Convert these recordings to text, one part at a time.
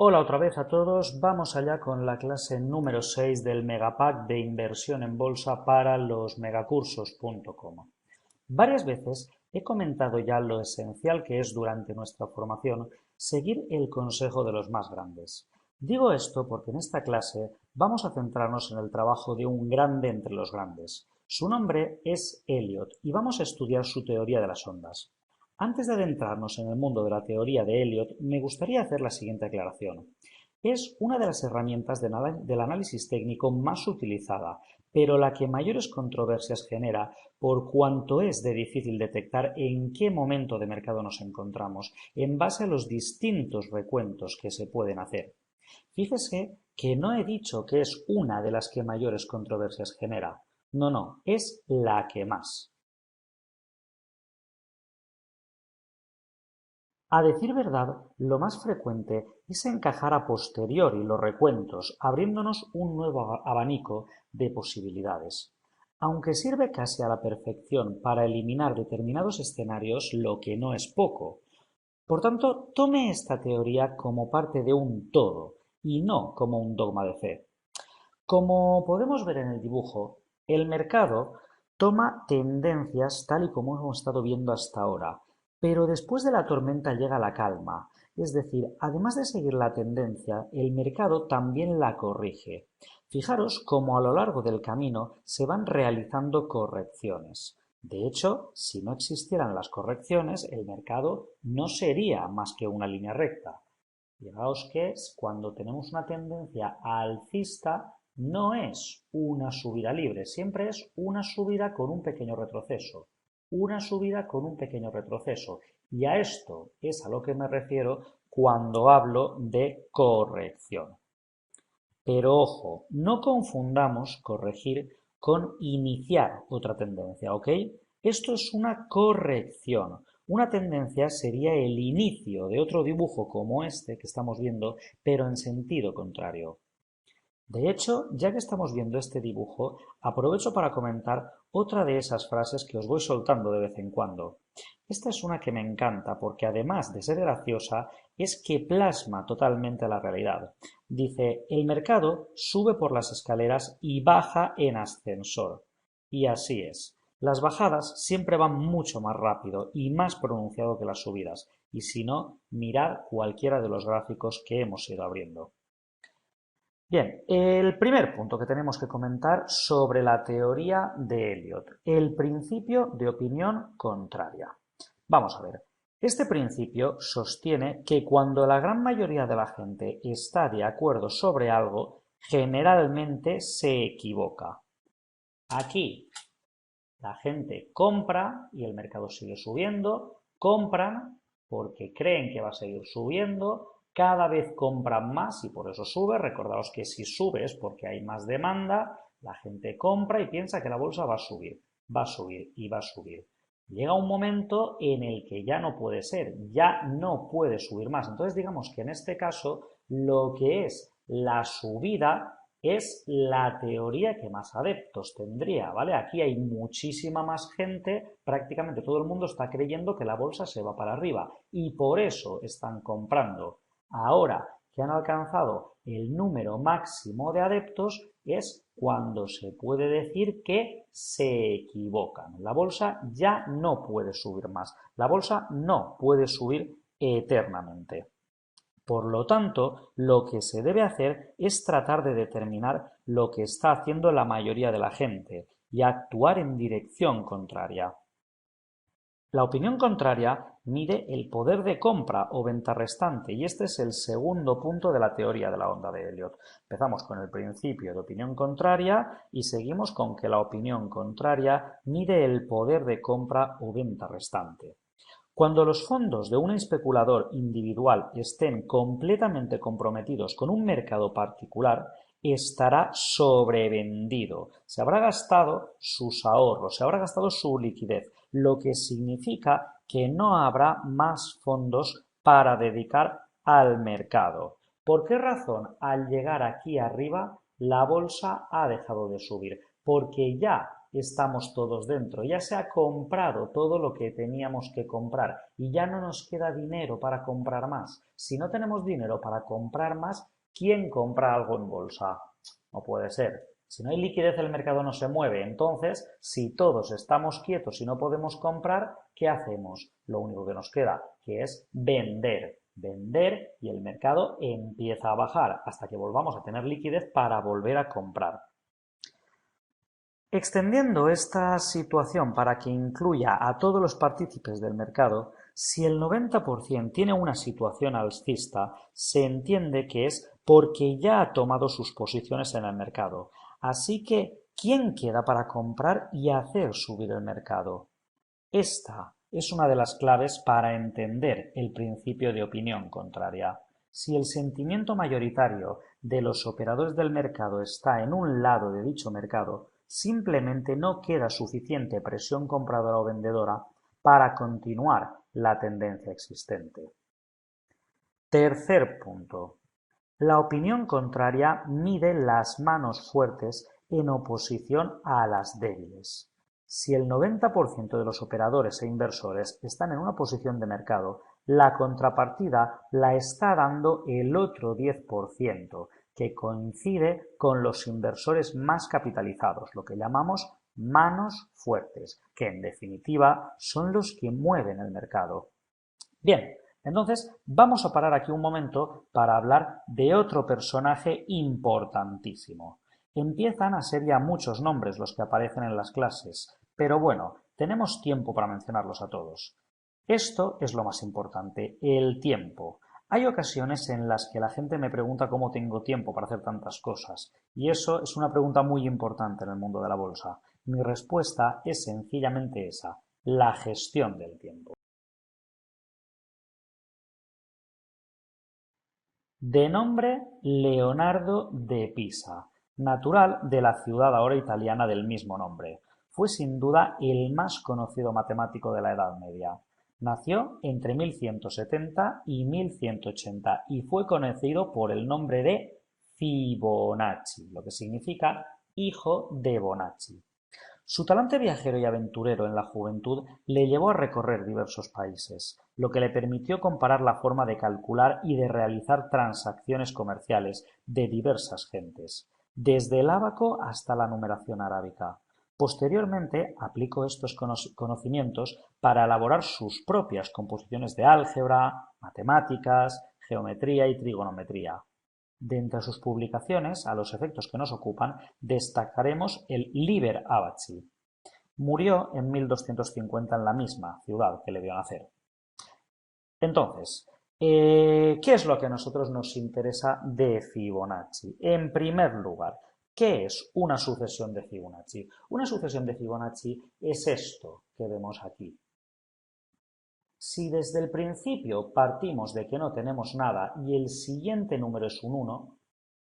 Hola otra vez a todos, vamos allá con la clase número 6 del Megapack de inversión en bolsa para los megacursos.com. Varias veces he comentado ya lo esencial que es durante nuestra formación seguir el consejo de los más grandes. Digo esto porque en esta clase vamos a centrarnos en el trabajo de un grande entre los grandes. Su nombre es Elliot y vamos a estudiar su teoría de las ondas. Antes de adentrarnos en el mundo de la teoría de Elliot, me gustaría hacer la siguiente aclaración. Es una de las herramientas del análisis técnico más utilizada, pero la que mayores controversias genera por cuanto es de difícil detectar en qué momento de mercado nos encontramos, en base a los distintos recuentos que se pueden hacer. Fíjese que no he dicho que es una de las que mayores controversias genera. No, es la que más. A decir verdad, lo más frecuente es encajar a posteriori los recuentos, abriéndonos un nuevo abanico de posibilidades. Aunque sirve casi a la perfección para eliminar determinados escenarios, lo que no es poco. Por tanto, tome esta teoría como parte de un todo y no como un dogma de fe. Como podemos ver en el dibujo, el mercado toma tendencias tal y como hemos estado viendo hasta ahora, pero después de la tormenta llega la calma, es decir, además de seguir la tendencia, el mercado también la corrige. Fijaros cómo a lo largo del camino se van realizando correcciones. De hecho, si no existieran las correcciones, el mercado no sería más que una línea recta. Fijaos que cuando tenemos una tendencia alcista no es una subida libre, siempre es una subida con un pequeño retroceso. Una subida con un pequeño retroceso. Y a esto es a lo que me refiero cuando hablo de corrección. Pero ojo, no confundamos corregir con iniciar otra tendencia, ¿ok? Esto es una corrección. Una tendencia sería el inicio de otro dibujo como este que estamos viendo, pero en sentido contrario. De hecho, ya que estamos viendo este dibujo, aprovecho para comentar otra de esas frases que os voy soltando de vez en cuando. Esta es una que me encanta porque además de ser graciosa, es que plasma totalmente la realidad. Dice, el mercado sube por las escaleras y baja en ascensor. Y así es. Las bajadas siempre van mucho más rápido y más pronunciado que las subidas. Y si no, mirad cualquiera de los gráficos que hemos ido abriendo. Bien, el primer punto que tenemos que comentar sobre la teoría de Elliot, el principio de opinión contraria. Vamos a ver, este principio sostiene que cuando la gran mayoría de la gente está de acuerdo sobre algo, generalmente se equivoca. Aquí la gente compra y el mercado sigue subiendo, compran porque creen que va a seguir subiendo, cada vez compran más y por eso sube. Recordaos que si sube es porque hay más demanda, la gente compra y piensa que la bolsa va a subir, va a subir y va a subir. Llega un momento en el que ya no puede ser, ya no puede subir más. Entonces digamos que en este caso lo que es la subida es la teoría que más adeptos tendría, ¿vale? Aquí hay muchísima más gente, prácticamente todo el mundo está creyendo que la bolsa se va para arriba y por eso están comprando. Ahora que han alcanzado el número máximo de adeptos es cuando se puede decir que se equivocan. La bolsa ya no puede subir más. La bolsa no puede subir eternamente. Por lo tanto, lo que se debe hacer es tratar de determinar lo que está haciendo la mayoría de la gente y actuar en dirección contraria. La opinión contraria mide el poder de compra o venta restante y este es el segundo punto de la teoría de la onda de Elliot. Empezamos con el principio de opinión contraria y seguimos con que la opinión contraria mide el poder de compra o venta restante. Cuando los fondos de un especulador individual estén completamente comprometidos con un mercado particular, estará sobrevendido. Se habrá gastado sus ahorros, se habrá gastado su liquidez, lo que significa que no habrá más fondos para dedicar al mercado. ¿Por qué razón al llegar aquí arriba la bolsa ha dejado de subir? Porque ya estamos todos dentro, ya se ha comprado todo lo que teníamos que comprar y ya no nos queda dinero para comprar más. Si no tenemos dinero para comprar más, ¿quién compra algo en bolsa? No puede ser. Si no hay liquidez, el mercado no se mueve. Entonces, si todos estamos quietos y no podemos comprar, ¿qué hacemos? Lo único que nos queda, que es vender. Vender y el mercado empieza a bajar hasta que volvamos a tener liquidez para volver a comprar. Extendiendo esta situación para que incluya a todos los partícipes del mercado, si el 90% tiene una situación alcista, se entiende que es porque ya ha tomado sus posiciones en el mercado. Así que, ¿quién queda para comprar y hacer subir el mercado? Esta es una de las claves para entender el principio de opinión contraria. Si el sentimiento mayoritario de los operadores del mercado está en un lado de dicho mercado, simplemente no queda suficiente presión compradora o vendedora para continuar la tendencia existente. Tercer punto. La opinión contraria mide las manos fuertes en oposición a las débiles. Si el 90% de los operadores e inversores están en una posición de mercado, la contrapartida la está dando el otro 10%, que coincide con los inversores más capitalizados, lo que llamamos manos fuertes, que en definitiva son los que mueven el mercado. Bien, entonces vamos a parar aquí un momento para hablar de otro personaje importantísimo. Empiezan a ser ya muchos nombres los que aparecen en las clases, pero bueno, tenemos tiempo para mencionarlos a todos. Esto es lo más importante, el tiempo. Hay ocasiones en las que la gente me pregunta cómo tengo tiempo para hacer tantas cosas, y eso es una pregunta muy importante en el mundo de la bolsa. Mi respuesta es sencillamente esa, la gestión del tiempo. De nombre Leonardo de Pisa, natural de la ciudad ahora italiana del mismo nombre. Fue sin duda el más conocido matemático de la Edad Media. Nació entre 1170 y 1180 y fue conocido por el nombre de Fibonacci, lo que significa hijo de Bonacci. Su talante viajero y aventurero en la juventud le llevó a recorrer diversos países, lo que le permitió comparar la forma de calcular y de realizar transacciones comerciales de diversas gentes, desde el ábaco hasta la numeración arábica. Posteriormente aplicó estos conocimientos para elaborar sus propias composiciones de álgebra, matemáticas, geometría y trigonometría. De entre sus publicaciones, a los efectos que nos ocupan, destacaremos el Liber Abaci. Murió en 1250 en la misma ciudad que le vio nacer. Entonces, ¿qué es lo que a nosotros nos interesa de Fibonacci? En primer lugar, ¿qué es una sucesión de Fibonacci? Una sucesión de Fibonacci es esto que vemos aquí. Si desde el principio partimos de que no tenemos nada y el siguiente número es un 1,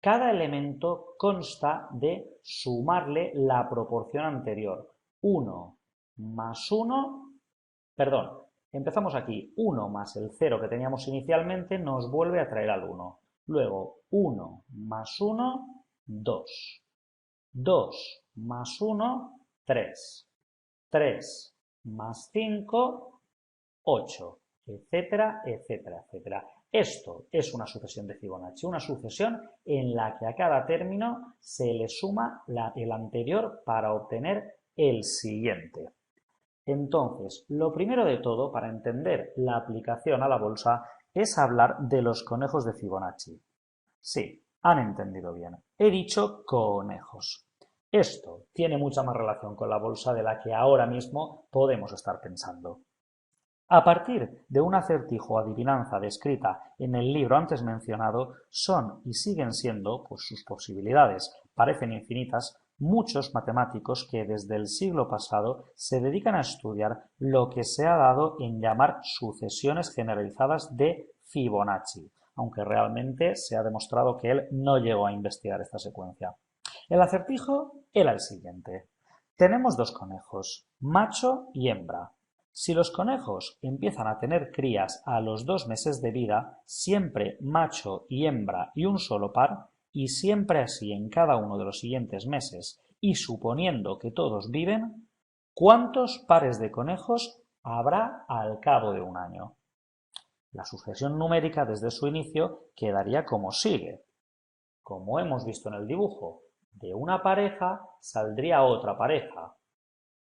cada elemento consta de sumarle la proporción anterior. 1 más 1, perdón, empezamos aquí. 1 más el 0 que teníamos inicialmente nos vuelve a traer al 1. Luego 1 más 1, 2. 2 más 1, 3. 3 más 5, 8, etcétera, etcétera, etcétera. Esto es una sucesión de Fibonacci, una sucesión en la que a cada término se le suma el anterior para obtener el siguiente. Entonces, lo primero de todo, para entender la aplicación a la bolsa, es hablar de los conejos de Fibonacci. Sí, han entendido bien. He dicho conejos. Esto tiene mucha más relación con la bolsa de la que ahora mismo podemos estar pensando. A partir de un acertijo o adivinanza descrita en el libro antes mencionado, son y siguen siendo, pues sus posibilidades parecen infinitas, muchos matemáticos que desde el siglo pasado se dedican a estudiar lo que se ha dado en llamar sucesiones generalizadas de Fibonacci, aunque realmente se ha demostrado que él no llegó a investigar esta secuencia. El acertijo era el siguiente. Tenemos dos conejos, macho y hembra. Si los conejos empiezan a tener crías a los 2 meses de vida, siempre macho y hembra y un solo par, y siempre así en cada uno de los siguientes meses, y suponiendo que todos viven, ¿cuántos pares de conejos habrá al cabo de un año? La sucesión numérica desde su inicio quedaría como sigue. Como hemos visto en el dibujo, de una pareja saldría otra pareja.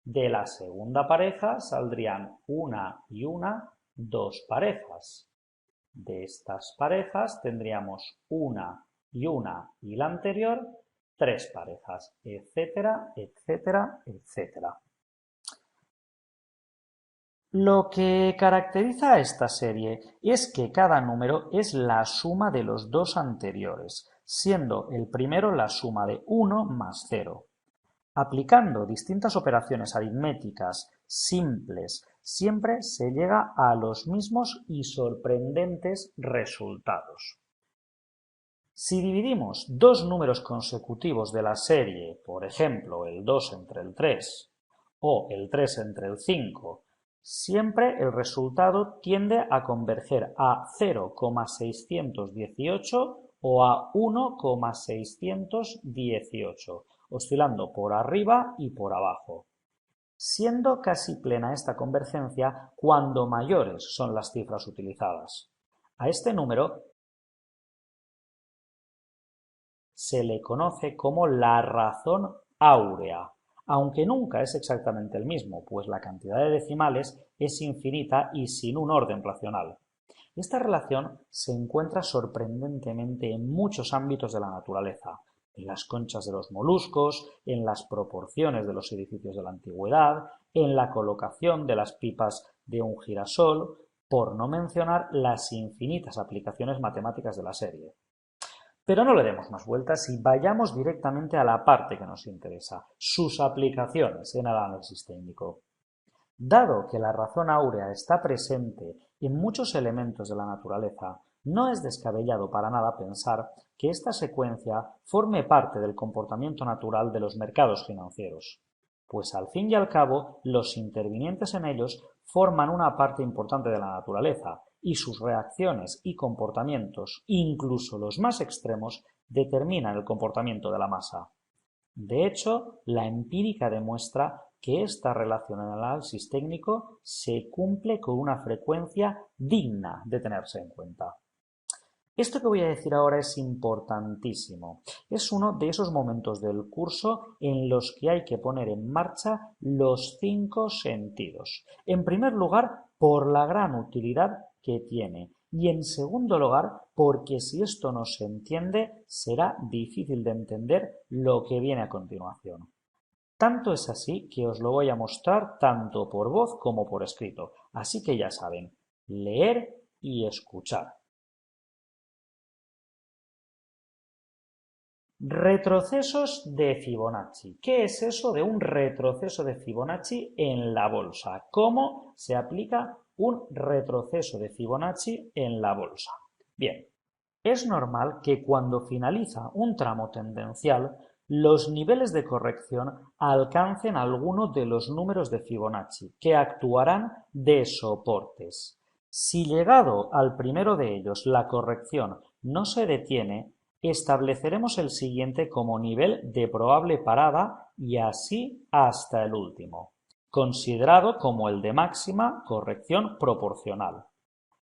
De la segunda pareja saldrían una y una, dos parejas. De estas parejas tendríamos una y la anterior, tres parejas, etcétera, etcétera, etcétera. Lo que caracteriza a esta serie es que cada número es la suma de los dos anteriores, siendo el primero la suma de 1 más 0. Aplicando distintas operaciones aritméticas simples, siempre se llega a los mismos y sorprendentes resultados. Si dividimos dos números consecutivos de la serie, por ejemplo, el 2 entre el 3 o el 3 entre el 5, siempre el resultado tiende a converger a 0,618 o a 1,618, oscilando por arriba y por abajo, siendo casi plena esta convergencia cuando mayores son las cifras utilizadas. A este número se le conoce como la razón áurea, aunque nunca es exactamente el mismo, pues la cantidad de decimales es infinita y sin un orden racional. Esta relación se encuentra sorprendentemente en muchos ámbitos de la naturaleza, en las conchas de los moluscos, en las proporciones de los edificios de la antigüedad, en la colocación de las pipas de un girasol, por no mencionar las infinitas aplicaciones matemáticas de la serie. Pero no le demos más vueltas y vayamos directamente a la parte que nos interesa, sus aplicaciones en el análisis técnico. Dado que la razón áurea está presente en muchos elementos de la naturaleza, no es descabellado para nada pensar que esta secuencia forme parte del comportamiento natural de los mercados financieros, pues al fin y al cabo los intervinientes en ellos forman una parte importante de la naturaleza y sus reacciones y comportamientos, incluso los más extremos, determinan el comportamiento de la masa. De hecho, la empírica demuestra que esta relación en el análisis técnico se cumple con una frecuencia digna de tenerse en cuenta. Esto que voy a decir ahora es importantísimo. Es uno de esos momentos del curso en los que hay que poner en marcha los 5 sentidos. En primer lugar, por la gran utilidad que tiene. Y en segundo lugar, porque si esto no se entiende, será difícil de entender lo que viene a continuación. Tanto es así que os lo voy a mostrar tanto por voz como por escrito. Así que ya saben, leer y escuchar. Retrocesos de Fibonacci. ¿Qué es eso de un retroceso de Fibonacci en la bolsa? ¿Cómo se aplica un retroceso de Fibonacci en la bolsa? Bien, es normal que cuando finaliza un tramo tendencial, los niveles de corrección alcancen alguno de los números de Fibonacci, que actuarán de soportes. Si llegado al primero de ellos la corrección no se detiene, estableceremos el siguiente como nivel de probable parada y así hasta el último, considerado como el de máxima corrección proporcional.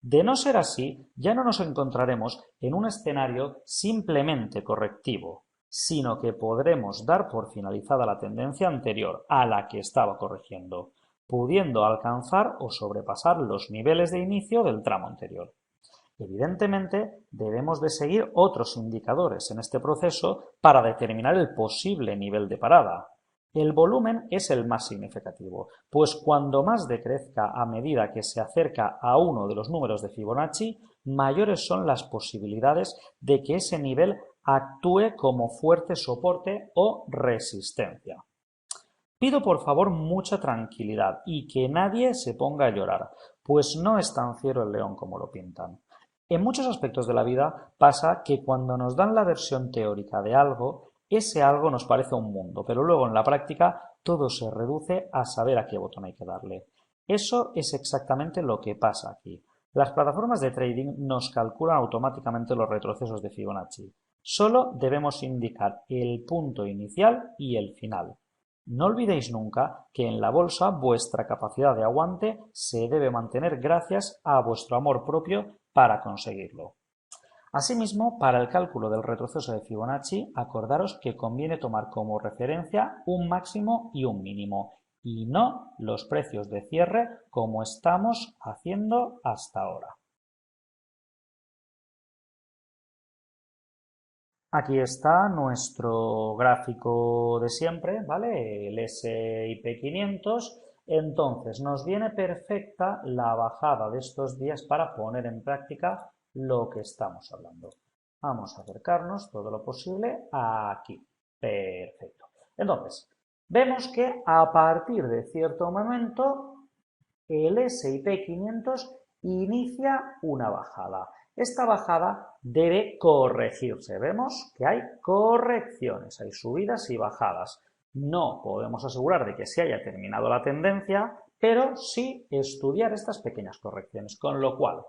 De no ser así, ya no nos encontraremos en un escenario simplemente correctivo, sino que podremos dar por finalizada la tendencia anterior a la que estaba corrigiendo, pudiendo alcanzar o sobrepasar los niveles de inicio del tramo anterior. Evidentemente, debemos de seguir otros indicadores en este proceso para determinar el posible nivel de parada. El volumen es el más significativo, pues cuando más decrezca a medida que se acerca a uno de los números de Fibonacci, mayores son las posibilidades de que ese nivel actúe como fuerte soporte o resistencia. Pido por favor mucha tranquilidad y que nadie se ponga a llorar, pues no es tan fiero el león como lo pintan. En muchos aspectos de la vida pasa que cuando nos dan la versión teórica de algo, ese algo nos parece un mundo, pero luego en la práctica todo se reduce a saber a qué botón hay que darle. Eso es exactamente lo que pasa aquí. Las plataformas de trading nos calculan automáticamente los retrocesos de Fibonacci, Solo debemos indicar el punto inicial y el final. No olvidéis nunca que en la bolsa vuestra capacidad de aguante se debe mantener gracias a vuestro amor propio para conseguirlo. Asimismo, para el cálculo del retroceso de Fibonacci, acordaros que conviene tomar como referencia un máximo y un mínimo, y no los precios de cierre como estamos haciendo hasta ahora. Aquí está nuestro gráfico de siempre, ¿vale? El S&P 500. Entonces, nos viene perfecta la bajada de estos días para poner en práctica lo que estamos hablando. Vamos a acercarnos todo lo posible aquí. Perfecto. Entonces, vemos que a partir de cierto momento el S&P 500 inicia una bajada. Esta bajada debe corregirse. Vemos que hay correcciones, hay subidas y bajadas. No podemos asegurar de que se haya terminado la tendencia, pero sí estudiar estas pequeñas correcciones. Con lo cual,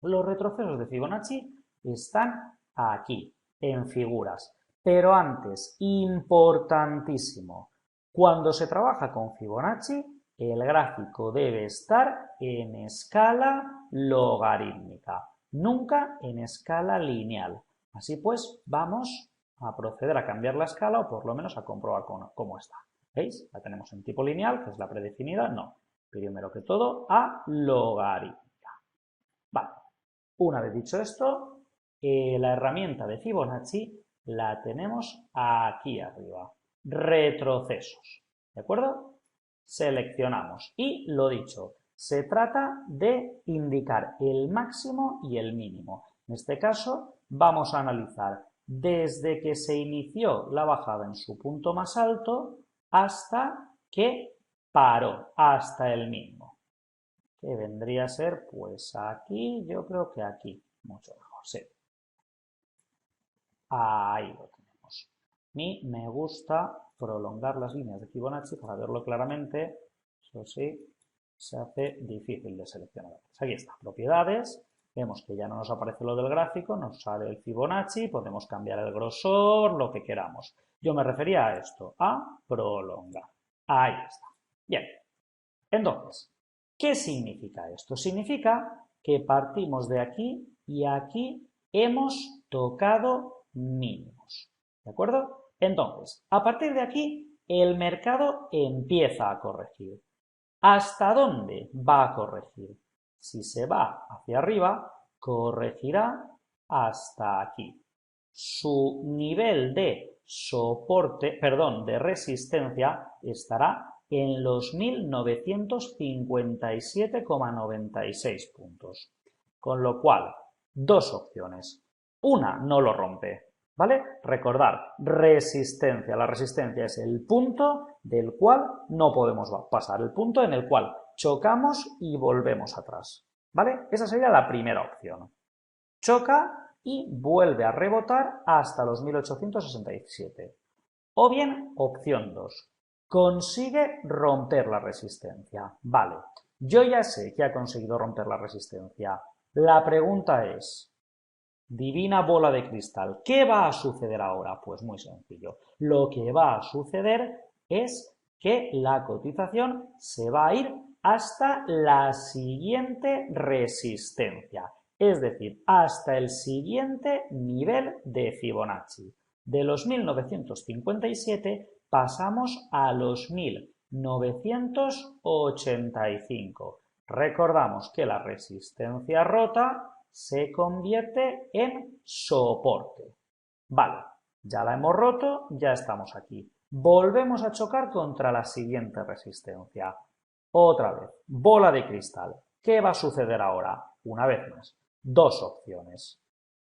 los retrocesos de Fibonacci están aquí, en figuras. Pero antes, importantísimo, cuando se trabaja con Fibonacci, el gráfico debe estar en escala logarítmica, nunca en escala lineal. Así pues, vamos a proceder a cambiar la escala o por lo menos a comprobar cómo está. ¿Veis? La tenemos en tipo lineal, que es la predefinida. No, primero que todo a logarítmica. Vale, una vez dicho esto, la herramienta de Fibonacci la tenemos aquí arriba. Retrocesos. ¿De acuerdo? Seleccionamos y lo dicho, se trata de indicar el máximo y el mínimo. En este caso vamos a analizar desde que se inició la bajada en su punto más alto hasta que paró, hasta el mínimo. Que vendría a ser pues aquí, yo creo que aquí, mucho mejor, sí. Ahí lo tenemos. A mí me gusta prolongar las líneas de Fibonacci para verlo claramente. Eso sí, se hace difícil de seleccionar. Pues aquí está, propiedades. Vemos que ya no nos aparece lo del gráfico, nos sale el Fibonacci, podemos cambiar el grosor, lo que queramos. Yo me refería a esto, a prolongar. Ahí está. Bien. Entonces, ¿qué significa esto? Significa que partimos de aquí y aquí hemos tocado mínimos. ¿De acuerdo? Entonces, a partir de aquí, el mercado empieza a corregir. ¿Hasta dónde va a corregir? Si se va hacia arriba, corregirá hasta aquí. Su nivel de soporte, perdón, de resistencia estará en los 1957,96 puntos. Con lo cual, dos opciones. Una, no lo rompe, ¿vale? Recordar, resistencia. La resistencia es el punto del cual no podemos pasar, el punto en el cual chocamos y volvemos atrás, ¿vale? Esa sería la primera opción. Choca y vuelve a rebotar hasta los 1867. O bien, opción 2. Consigue romper la resistencia. Vale, yo ya sé que ha conseguido romper la resistencia. La pregunta es, divina bola de cristal, ¿qué va a suceder ahora? Pues muy sencillo. Lo que va a suceder es que la cotización se va a ir hasta la siguiente resistencia, es decir, hasta el siguiente nivel de Fibonacci. De los 1957 pasamos a los 1985. Recordamos que la resistencia rota se convierte en soporte. Vale, ya la hemos roto, ya estamos aquí. Volvemos a chocar contra la siguiente resistencia. Otra vez, bola de cristal. ¿Qué va a suceder ahora? Una vez más, dos opciones.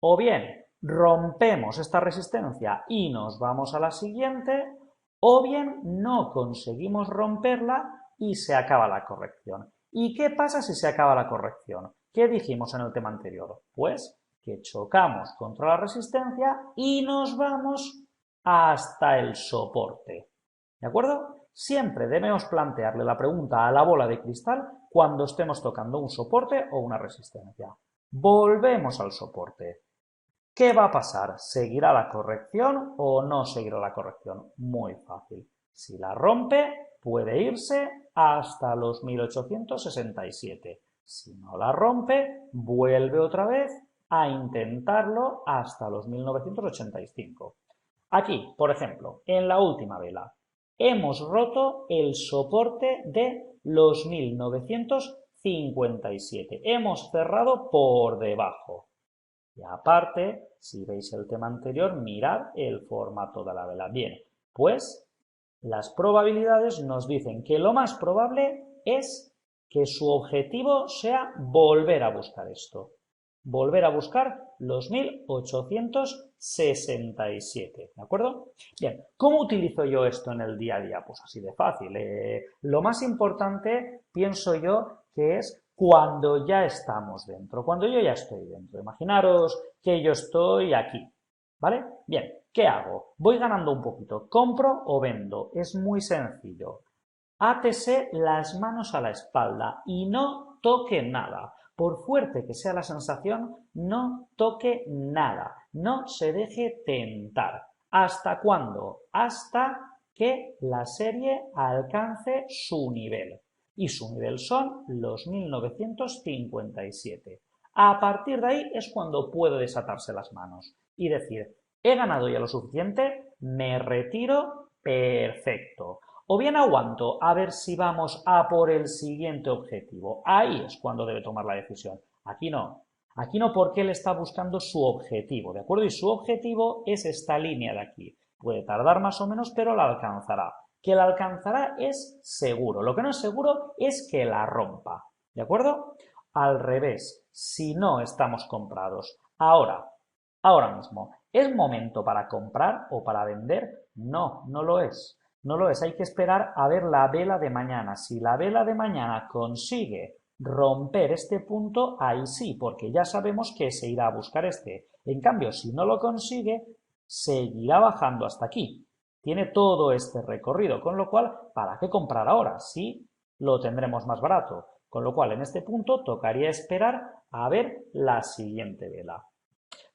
O bien rompemos esta resistencia y nos vamos a la siguiente, o bien no conseguimos romperla y se acaba la corrección. ¿Y qué pasa si se acaba la corrección? ¿Qué dijimos en el tema anterior? Pues que chocamos contra la resistencia y nos vamos hasta el soporte. ¿De acuerdo? Siempre debemos plantearle la pregunta a la bola de cristal cuando estemos tocando un soporte o una resistencia. Volvemos al soporte. ¿Qué va a pasar? ¿Seguirá la corrección o no seguirá la corrección? Muy fácil. Si la rompe, puede irse hasta los 1867. Si no la rompe, vuelve otra vez a intentarlo hasta los 1985. Aquí, por ejemplo, en la última vela, hemos roto el soporte de los 1957. Hemos cerrado por debajo. Y aparte, si veis el tema anterior, mirad el formato de la vela. Bien, pues las probabilidades nos dicen que lo más probable es que su objetivo sea volver a buscar esto. Volver a buscar los 1867, ¿de acuerdo? Bien, ¿cómo utilizo yo esto en el día a día? Pues así de fácil. Lo más importante, pienso yo, que es cuando ya estamos dentro, cuando yo ya estoy dentro. Imaginaros que yo estoy aquí, ¿vale? Bien, ¿qué hago? Voy ganando un poquito, ¿compro o vendo? Es muy sencillo. Átese las manos a la espalda y no toque nada. Por fuerte que sea la sensación, no toque nada. No se deje tentar. ¿Hasta cuándo? Hasta que la serie alcance su nivel. Y su nivel son los 1957. A partir de ahí es cuando puede desatarse las manos y decir, he ganado ya lo suficiente, me retiro, perfecto. O bien aguanto a ver si vamos a por el siguiente objetivo. Ahí es cuando debe tomar la decisión. Aquí no. Aquí no, porque él está buscando su objetivo, ¿de acuerdo? Y su objetivo es esta línea de aquí. Puede tardar más o menos, pero la alcanzará. Que la alcanzará es seguro. Lo que no es seguro es que la rompa, ¿de acuerdo? Al revés, si no estamos comprados. Ahora mismo, ¿es momento para comprar o para vender? No, no lo es. No lo es, hay que esperar a ver la vela de mañana. Si la vela de mañana consigue romper este punto, ahí sí, porque ya sabemos que se irá a buscar este. En cambio, si no lo consigue, seguirá bajando hasta aquí. Tiene todo este recorrido, con lo cual, ¿para qué comprar ahora? Si lo tendremos más barato. Con lo cual, en este punto, tocaría esperar a ver la siguiente vela.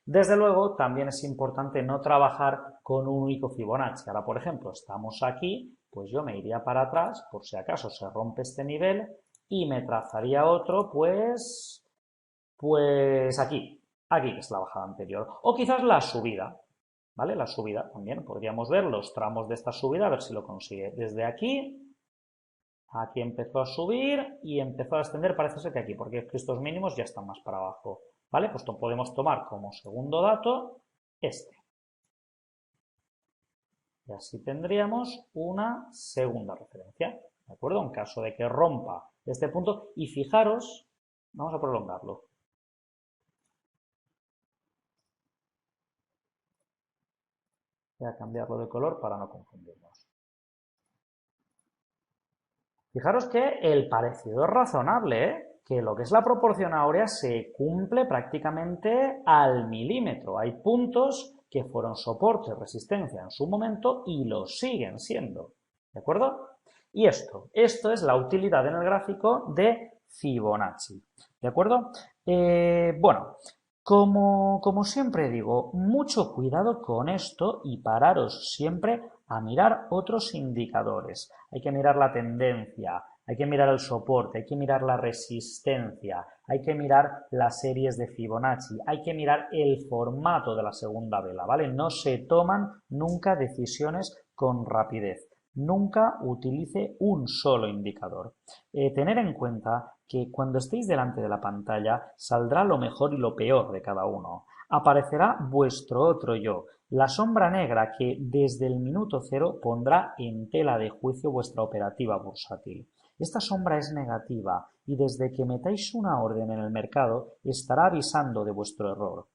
Desde luego, también es importante no trabajar con un único Fibonacci. Ahora, por ejemplo, estamos aquí, pues yo me iría para atrás, por si acaso se rompe este nivel, y me trazaría otro, pues aquí, que es la bajada anterior. O quizás la subida, ¿vale? La subida también, podríamos ver los tramos de esta subida, a ver si lo consigue. Desde aquí empezó a subir y empezó a descender, parece ser que aquí, porque estos mínimos ya están más para abajo. ¿Vale? Pues podemos tomar como segundo dato este. Y así tendríamos una segunda referencia, ¿de acuerdo? En caso de que rompa este punto. Y fijaros, vamos a prolongarlo. Voy a cambiarlo de color para no confundirnos. Fijaros que el parecido es razonable, ¿eh? Que lo que es la proporción áurea se cumple prácticamente al milímetro. Hay puntos que fueron soporte, resistencia en su momento y lo siguen siendo. ¿De acuerdo? Y esto es la utilidad en el gráfico de Fibonacci. ¿De acuerdo? Bueno, como siempre digo, mucho cuidado con esto y pararos siempre a mirar otros indicadores. Hay que mirar la tendencia, hay que mirar el soporte, hay que mirar la resistencia, hay que mirar las series de Fibonacci, hay que mirar el formato de la segunda vela, ¿vale? No se toman nunca decisiones con rapidez. Nunca utilice un solo indicador. Tener en cuenta que cuando estéis delante de la pantalla saldrá lo mejor y lo peor de cada uno. Aparecerá vuestro otro yo, la sombra negra que desde el minuto cero pondrá en tela de juicio vuestra operativa bursátil. Esta sombra es negativa y desde que metáis una orden en el mercado estará avisando de vuestro error.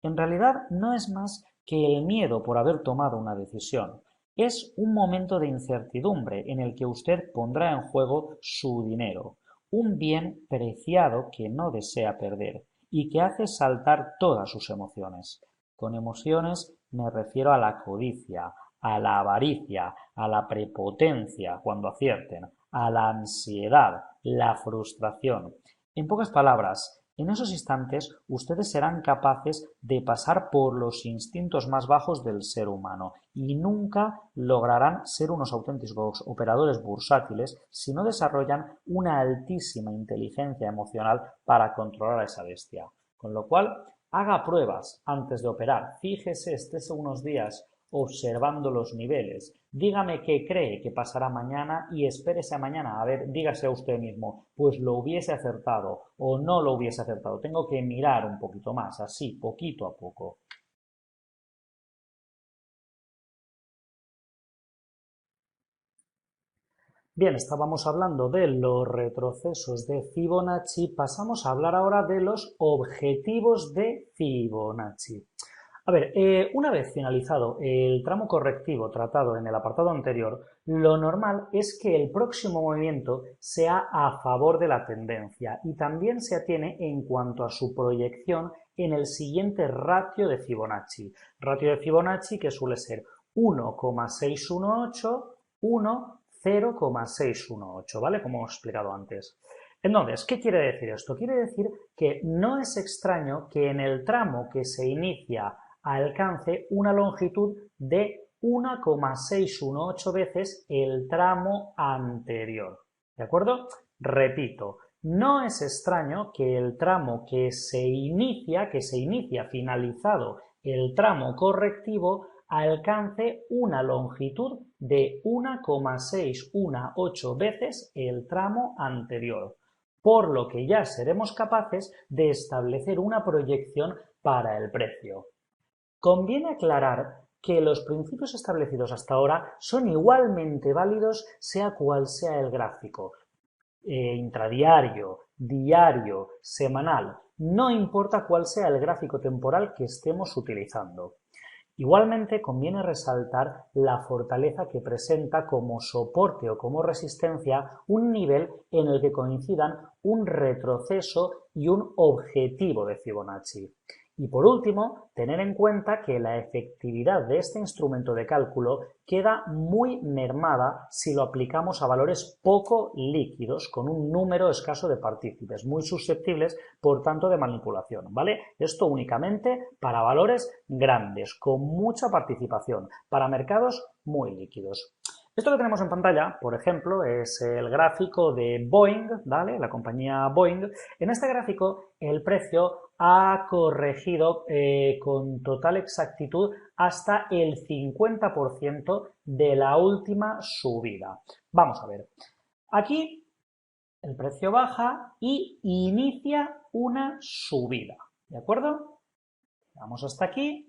En realidad no es más que el miedo por haber tomado una decisión. Es un momento de incertidumbre en el que usted pondrá en juego su dinero, un bien preciado que no desea perder y que hace saltar todas sus emociones. Con emociones me refiero a la codicia, a la avaricia, a la prepotencia cuando acierten, a la ansiedad, la frustración. En pocas palabras, En esos instantes, ustedes serán capaces de pasar por los instintos más bajos del ser humano y nunca lograrán ser unos auténticos operadores bursátiles si no desarrollan una altísima inteligencia emocional para controlar a esa bestia. Con lo cual, haga pruebas antes de operar. Fíjese, estése unos días observando los niveles. Dígame qué cree que pasará mañana y espérese a mañana. A ver, dígase a usted mismo, pues lo hubiese acertado o no lo hubiese acertado. Tengo que mirar un poquito más, así, poquito a poco. Bien, estábamos hablando de los retrocesos de Fibonacci, pasamos a hablar ahora de los objetivos de Fibonacci. A ver, una vez finalizado el tramo correctivo tratado en el apartado anterior, lo normal es que el próximo movimiento sea a favor de la tendencia y también se atiene en cuanto a su proyección en el siguiente ratio de Fibonacci. Ratio de Fibonacci que suele ser 1,618, 1, 0,618, ¿vale? Como hemos explicado antes. Entonces, ¿qué quiere decir esto? Quiere decir que no es extraño que en el tramo que se inicia alcance una longitud de 1,618 veces el tramo anterior. ¿De acuerdo? Repito, no es extraño que el tramo que se inicia finalizado el tramo correctivo, alcance una longitud de 1,618 veces el tramo anterior, por lo que ya seremos capaces de establecer una proyección para el precio. Conviene aclarar que los principios establecidos hasta ahora son igualmente válidos sea cual sea el gráfico, intradiario, diario, semanal, no importa cuál sea el gráfico temporal que estemos utilizando. Igualmente conviene resaltar la fortaleza que presenta como soporte o como resistencia un nivel en el que coincidan un retroceso y un objetivo de Fibonacci. Y por último, tener en cuenta que la efectividad de este instrumento de cálculo queda muy mermada si lo aplicamos a valores poco líquidos con un número escaso de partícipes, muy susceptibles, por tanto, de manipulación, ¿vale? Esto únicamente para valores grandes, con mucha participación, para mercados muy líquidos. Esto que tenemos en pantalla, por ejemplo, es el gráfico de Boeing, ¿vale? La compañía Boeing. En este gráfico el precio ha corregido con total exactitud hasta el 50% de la última subida. Vamos a ver. Aquí el precio baja y inicia una subida, ¿de acuerdo? Vamos hasta aquí.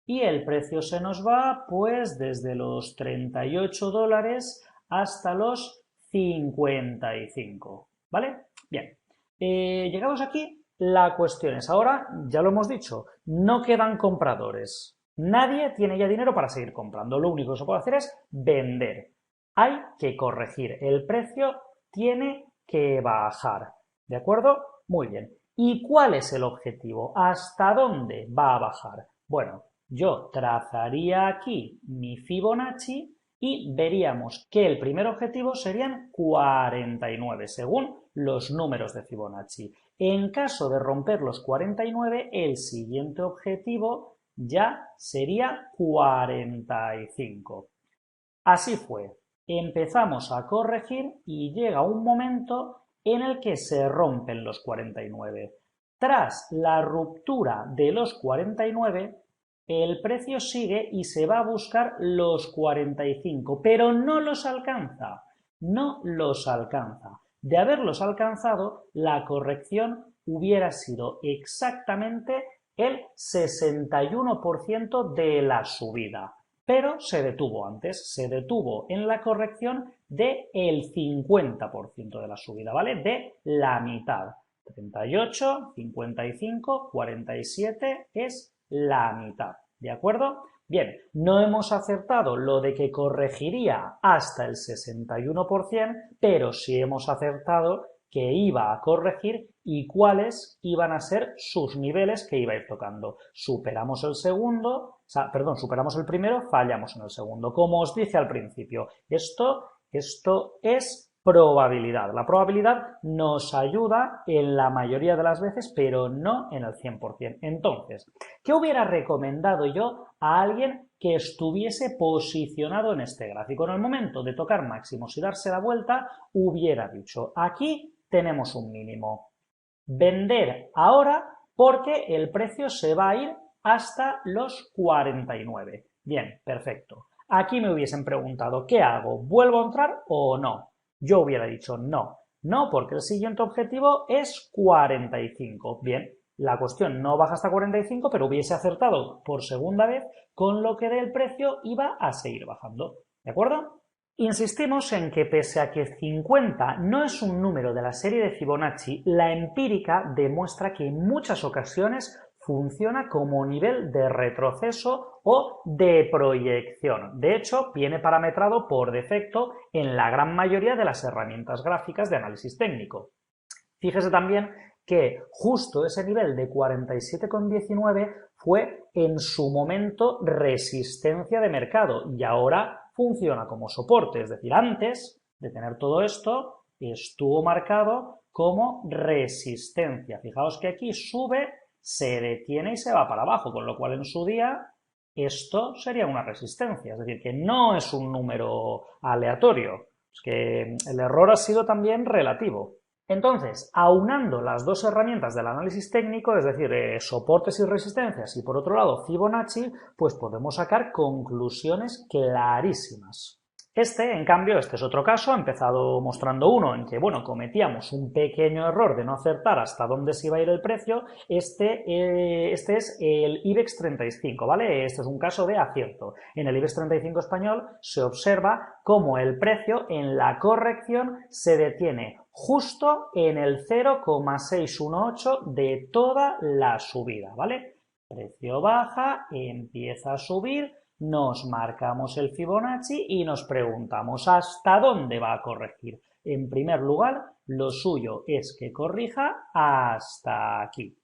Y el precio se nos va pues desde los 38 dólares hasta los 55, ¿vale? Bien, llegados aquí, la cuestión es ahora, ya lo hemos dicho, no quedan compradores. Nadie tiene ya dinero para seguir comprando. Lo único que se puede hacer es vender. Hay que corregir. El precio tiene que bajar. ¿De acuerdo? Muy bien. ¿Y cuál es el objetivo? ¿Hasta dónde va a bajar? Bueno, yo trazaría aquí mi Fibonacci y veríamos que el primer objetivo serían 49, según los números de Fibonacci. En caso de romper los 49, el siguiente objetivo ya sería 45. Así fue. Empezamos a corregir y llega un momento en el que se rompen los 49. Tras la ruptura de los 49, el precio sigue y se va a buscar los 45, pero no los alcanza. No los alcanza. De haberlos alcanzado, la corrección hubiera sido exactamente el 61% de la subida. Pero se detuvo antes, se detuvo en la corrección del 50% de la subida, ¿vale? De la mitad. 38, 55, 47 es la mitad, ¿de acuerdo? Bien, no hemos acertado lo de que corregiría hasta el 61%, pero sí hemos acertado que iba a corregir y cuáles iban a ser sus niveles que iba a ir tocando. Superamos el segundo, superamos el primero, fallamos en el segundo. Como os dije al principio, esto es probabilidad. La probabilidad nos ayuda en la mayoría de las veces, pero no en el 100%. Entonces, ¿qué hubiera recomendado yo a alguien que estuviese posicionado en este gráfico? En el momento de tocar máximos y darse la vuelta, hubiera dicho, aquí tenemos un mínimo. Vender ahora porque el precio se va a ir hasta los 49. Bien, perfecto. Aquí me hubiesen preguntado, ¿qué hago? ¿Vuelvo a entrar o no? Yo hubiera dicho no. No, porque el siguiente objetivo es 45. Bien, la cuestión no baja hasta 45, pero hubiese acertado por segunda vez, con lo que del precio iba a seguir bajando. ¿De acuerdo? Insistimos en que pese a que 50 no es un número de la serie de Fibonacci, la empírica demuestra que en muchas ocasiones funciona como nivel de retroceso o de proyección. De hecho, viene parametrado por defecto en la gran mayoría de las herramientas gráficas de análisis técnico. Fíjese también que justo ese nivel de 47,19 fue en su momento resistencia de mercado y ahora funciona como soporte, es decir, antes de tener todo esto estuvo marcado como resistencia. Fijaos que aquí sube, se detiene y se va para abajo, con lo cual en su día esto sería una resistencia, es decir, que no es un número aleatorio, es que el error ha sido también relativo. Entonces, aunando las dos herramientas del análisis técnico, es decir, soportes y resistencias, y por otro lado Fibonacci, pues podemos sacar conclusiones clarísimas. En cambio, este es otro caso, he empezado mostrando uno en que, bueno, cometíamos un pequeño error de no acertar hasta dónde se iba a ir el precio. Este es el IBEX 35, ¿vale? Este es un caso de acierto. En el IBEX 35 español se observa cómo el precio en la corrección se detiene justo en el 0,618 de toda la subida, ¿vale? Precio baja, empieza a subir, nos marcamos el Fibonacci y nos preguntamos ¿hasta dónde va a corregir? En primer lugar, lo suyo es que corrija hasta aquí,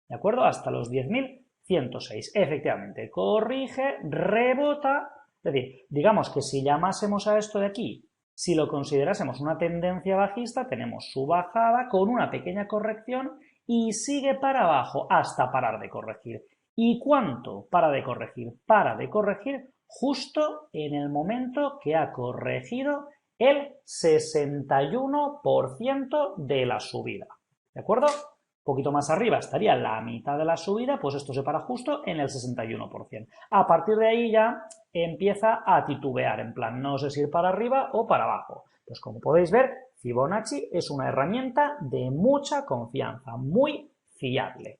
¿de acuerdo? Hasta los 10.106. Efectivamente, corrige, rebota, es decir, digamos que si llamásemos a esto de aquí, si lo considerásemos una tendencia bajista, tenemos su bajada con una pequeña corrección y sigue para abajo hasta parar de corregir. ¿Y cuánto para de corregir? Para de corregir justo en el momento que ha corregido el 61% de la subida. ¿De acuerdo? Un poquito más arriba estaría la mitad de la subida, pues esto se para justo en el 61%. A partir de ahí ya empieza a titubear, en plan, no sé si ir para arriba o para abajo. Pues como podéis ver, Fibonacci es una herramienta de mucha confianza, muy fiable.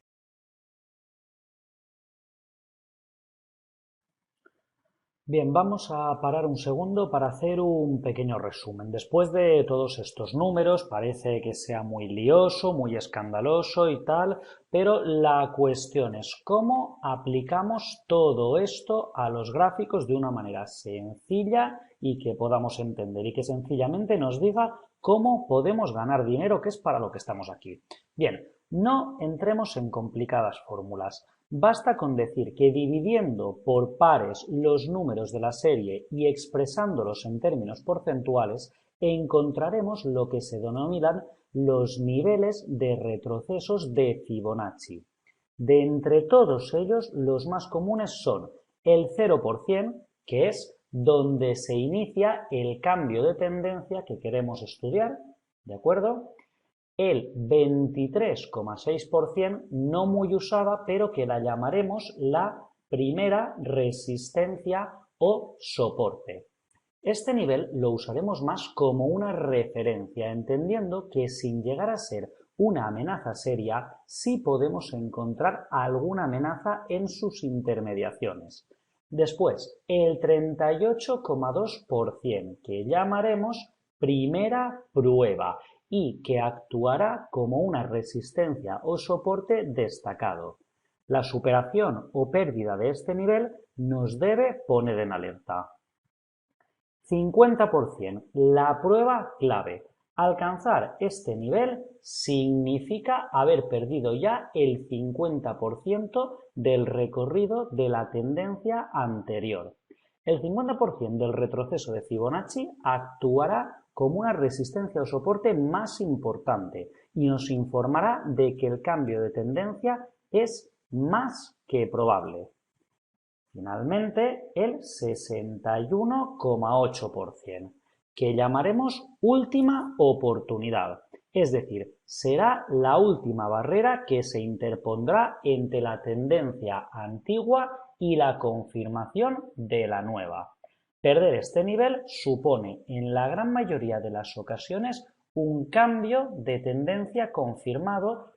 Bien, vamos a parar un segundo para hacer un pequeño resumen. Después de todos estos números, parece que sea muy lioso, muy escandaloso y tal, pero la cuestión es cómo aplicamos todo esto a los gráficos de una manera sencilla y que podamos entender y que sencillamente nos diga cómo podemos ganar dinero, que es para lo que estamos aquí. Bien, no entremos en complicadas fórmulas. Basta con decir que dividiendo por pares los números de la serie y expresándolos en términos porcentuales, encontraremos lo que se denominan los niveles de retrocesos de Fibonacci. De entre todos ellos, los más comunes son el 0%, que es donde se inicia el cambio de tendencia que queremos estudiar, ¿de acuerdo? El 23,6% no muy usada, pero que la llamaremos la primera resistencia o soporte. Este nivel lo usaremos más como una referencia, entendiendo que sin llegar a ser una amenaza seria, sí podemos encontrar alguna amenaza en sus intermediaciones. Después, el 38,2%, que llamaremos primera prueba y que actuará como una resistencia o soporte destacado. La superación o pérdida de este nivel nos debe poner en alerta. 50%, la prueba clave. Alcanzar este nivel significa haber perdido ya el 50% del recorrido de la tendencia anterior. El 50% del retroceso de Fibonacci actuará como una resistencia o soporte más importante y nos informará de que el cambio de tendencia es más que probable. Finalmente, el 61,8%, que llamaremos última oportunidad, es decir, será la última barrera que se interpondrá entre la tendencia antigua y la confirmación de la nueva. Perder este nivel supone, en la gran mayoría de las ocasiones, un cambio de tendencia confirmado.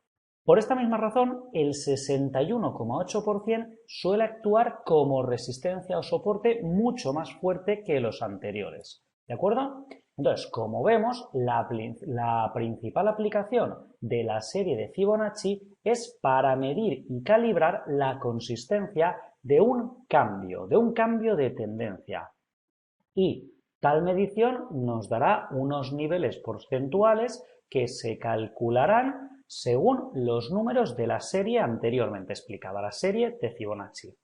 Por esta misma razón, el 61,8% suele actuar como resistencia o soporte mucho más fuerte que los anteriores. ¿De acuerdo? Entonces, como vemos, la principal aplicación de la serie de Fibonacci es para medir y calibrar la consistencia de un cambio de tendencia. Y tal medición nos dará unos niveles porcentuales que se calcularán según los números de la serie anteriormente explicada, la serie de Fibonacci.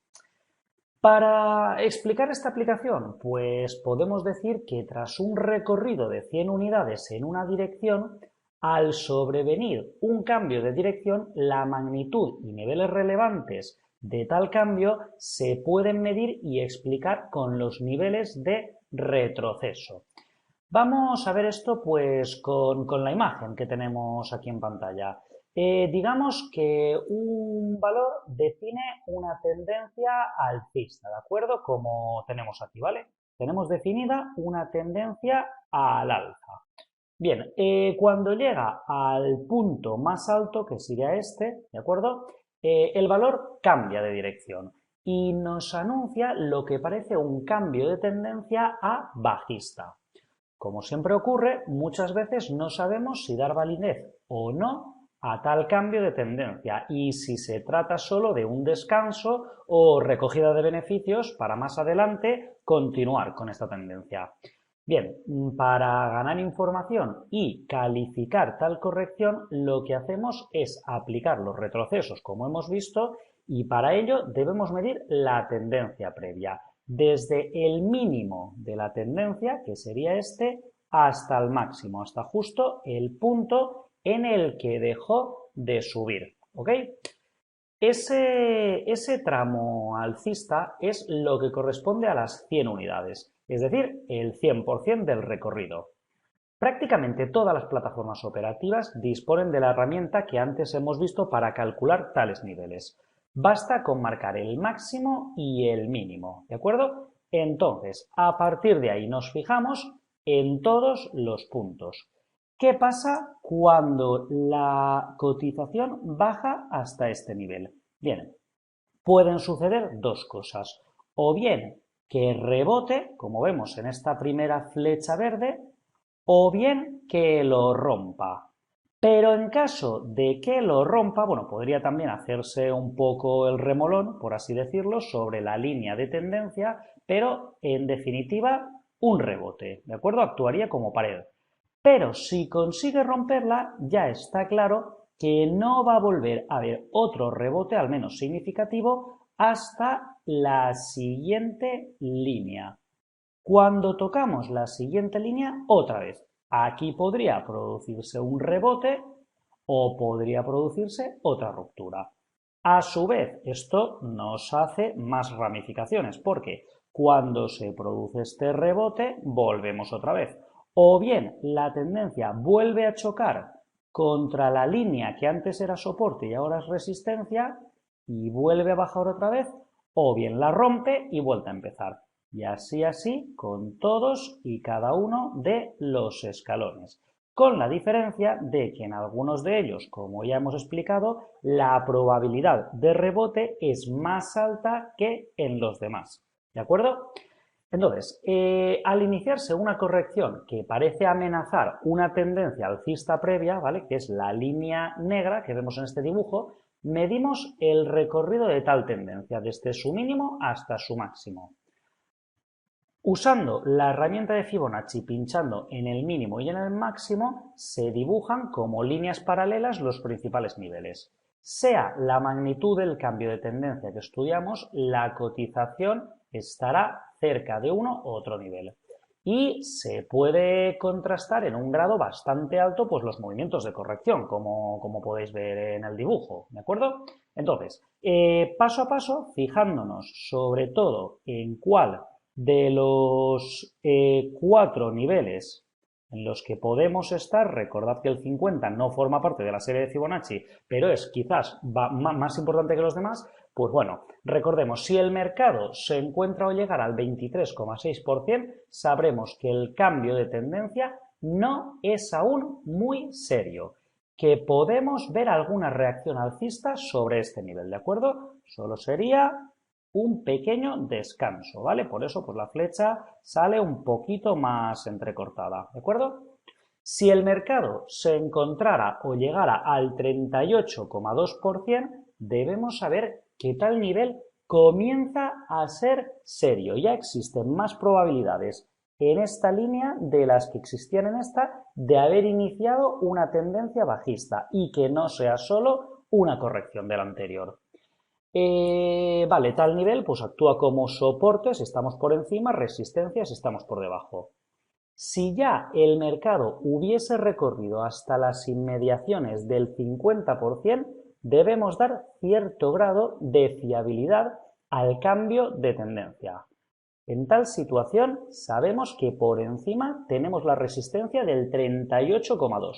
Para explicar esta aplicación, pues podemos decir que tras un recorrido de 100 unidades en una dirección, al sobrevenir un cambio de dirección, la magnitud y niveles relevantes de tal cambio se pueden medir y explicar con los niveles de retroceso. Vamos a ver esto pues con la imagen que tenemos aquí en pantalla. Digamos que un valor define una tendencia alcista, ¿de acuerdo? Como tenemos aquí, ¿vale? Tenemos definida una tendencia al alza. Bien, cuando llega al punto más alto, que sería este, ¿de acuerdo? El valor cambia de dirección y nos anuncia lo que parece un cambio de tendencia a bajista. Como siempre ocurre, muchas veces no sabemos si dar validez o no a tal cambio de tendencia y si se trata solo de un descanso o recogida de beneficios para más adelante continuar con esta tendencia. Bien, para ganar información y calificar tal corrección, lo que hacemos es aplicar los retrocesos, como hemos visto, y para ello debemos medir la tendencia previa, desde el mínimo de la tendencia, que sería este, hasta el máximo, hasta justo el punto en el que dejó de subir. ¿Ok? Ese tramo alcista es lo que corresponde a las 100 unidades, es decir, el 100% del recorrido. Prácticamente todas las plataformas operativas disponen de la herramienta que antes hemos visto para calcular tales niveles. Basta con marcar el máximo y el mínimo, ¿de acuerdo? Entonces, a partir de ahí nos fijamos en todos los puntos. ¿Qué pasa cuando la cotización baja hasta este nivel? Bien, pueden suceder dos cosas. O bien que rebote, como vemos en esta primera flecha verde, o bien que lo rompa. Pero en caso de que lo rompa, bueno, podría también hacerse un poco el remolón, por así decirlo, sobre la línea de tendencia, pero en definitiva un rebote, ¿de acuerdo? Actuaría como pared. Pero si consigue romperla, ya está claro que no va a volver a haber otro rebote, al menos significativo, hasta la siguiente línea. Cuando tocamos la siguiente línea, otra vez, aquí podría producirse un rebote o podría producirse otra ruptura. A su vez, esto nos hace más ramificaciones, porque cuando se produce este rebote, volvemos otra vez. O bien la tendencia vuelve a chocar contra la línea que antes era soporte y ahora es resistencia y vuelve a bajar otra vez, o bien la rompe y vuelve a empezar. Y así con todos y cada uno de los escalones, con la diferencia de que en algunos de ellos, como ya hemos explicado, la probabilidad de rebote es más alta que en los demás. ¿De acuerdo? Entonces, al iniciarse una corrección que parece amenazar una tendencia alcista previa, ¿vale?, que es la línea negra que vemos en este dibujo, medimos el recorrido de tal tendencia, desde su mínimo hasta su máximo. Usando la herramienta de Fibonacci pinchando en el mínimo y en el máximo, se dibujan como líneas paralelas los principales niveles. Sea la magnitud del cambio de tendencia que estudiamos, la cotización estará cerca de uno u otro nivel. y se puede contrastar en un grado bastante alto pues los movimientos de corrección, como podéis ver en el dibujo, ¿de acuerdo? Entonces, paso a paso, fijándonos sobre todo en cuál de los 4 niveles en los que podemos estar, recordad que el 50 no forma parte de la serie de Fibonacci, pero es quizás más importante que los demás, pues bueno, recordemos, si el mercado se encuentra o llegar al 23,6%, sabremos que el cambio de tendencia no es aún muy serio, que podemos ver alguna reacción alcista sobre este nivel, ¿de acuerdo? Solo sería un pequeño descanso, ¿vale? Por eso, pues la flecha sale un poquito más entrecortada, ¿de acuerdo? Si el mercado se encontrara o llegara al 38,2%, debemos saber que tal nivel comienza a ser serio. Ya existen más probabilidades en esta línea de las que existían en esta de haber iniciado una tendencia bajista y que no sea solo una corrección del anterior. Vale, tal nivel pues actúa como soporte si estamos por encima, resistencia si estamos por debajo. Si ya el mercado hubiese recorrido hasta las inmediaciones del 50%, debemos dar cierto grado de fiabilidad al cambio de tendencia. En tal situación, sabemos que por encima tenemos la resistencia del 38,2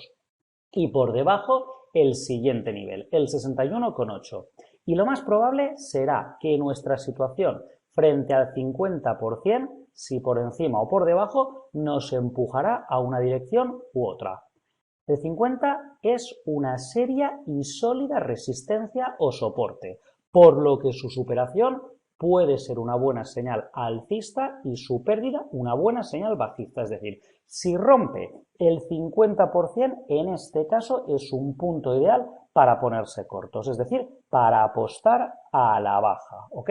y por debajo el siguiente nivel, el 61,8. Y lo más probable será que nuestra situación frente al 50%, si por encima o por debajo, nos empujará a una dirección u otra. El 50 es una seria y sólida resistencia o soporte, por lo que su superación puede ser una buena señal alcista y su pérdida una buena señal bajista. Es decir, si rompe el 50%, en este caso es un punto ideal para ponerse cortos, es decir, para apostar a la baja, ¿ok?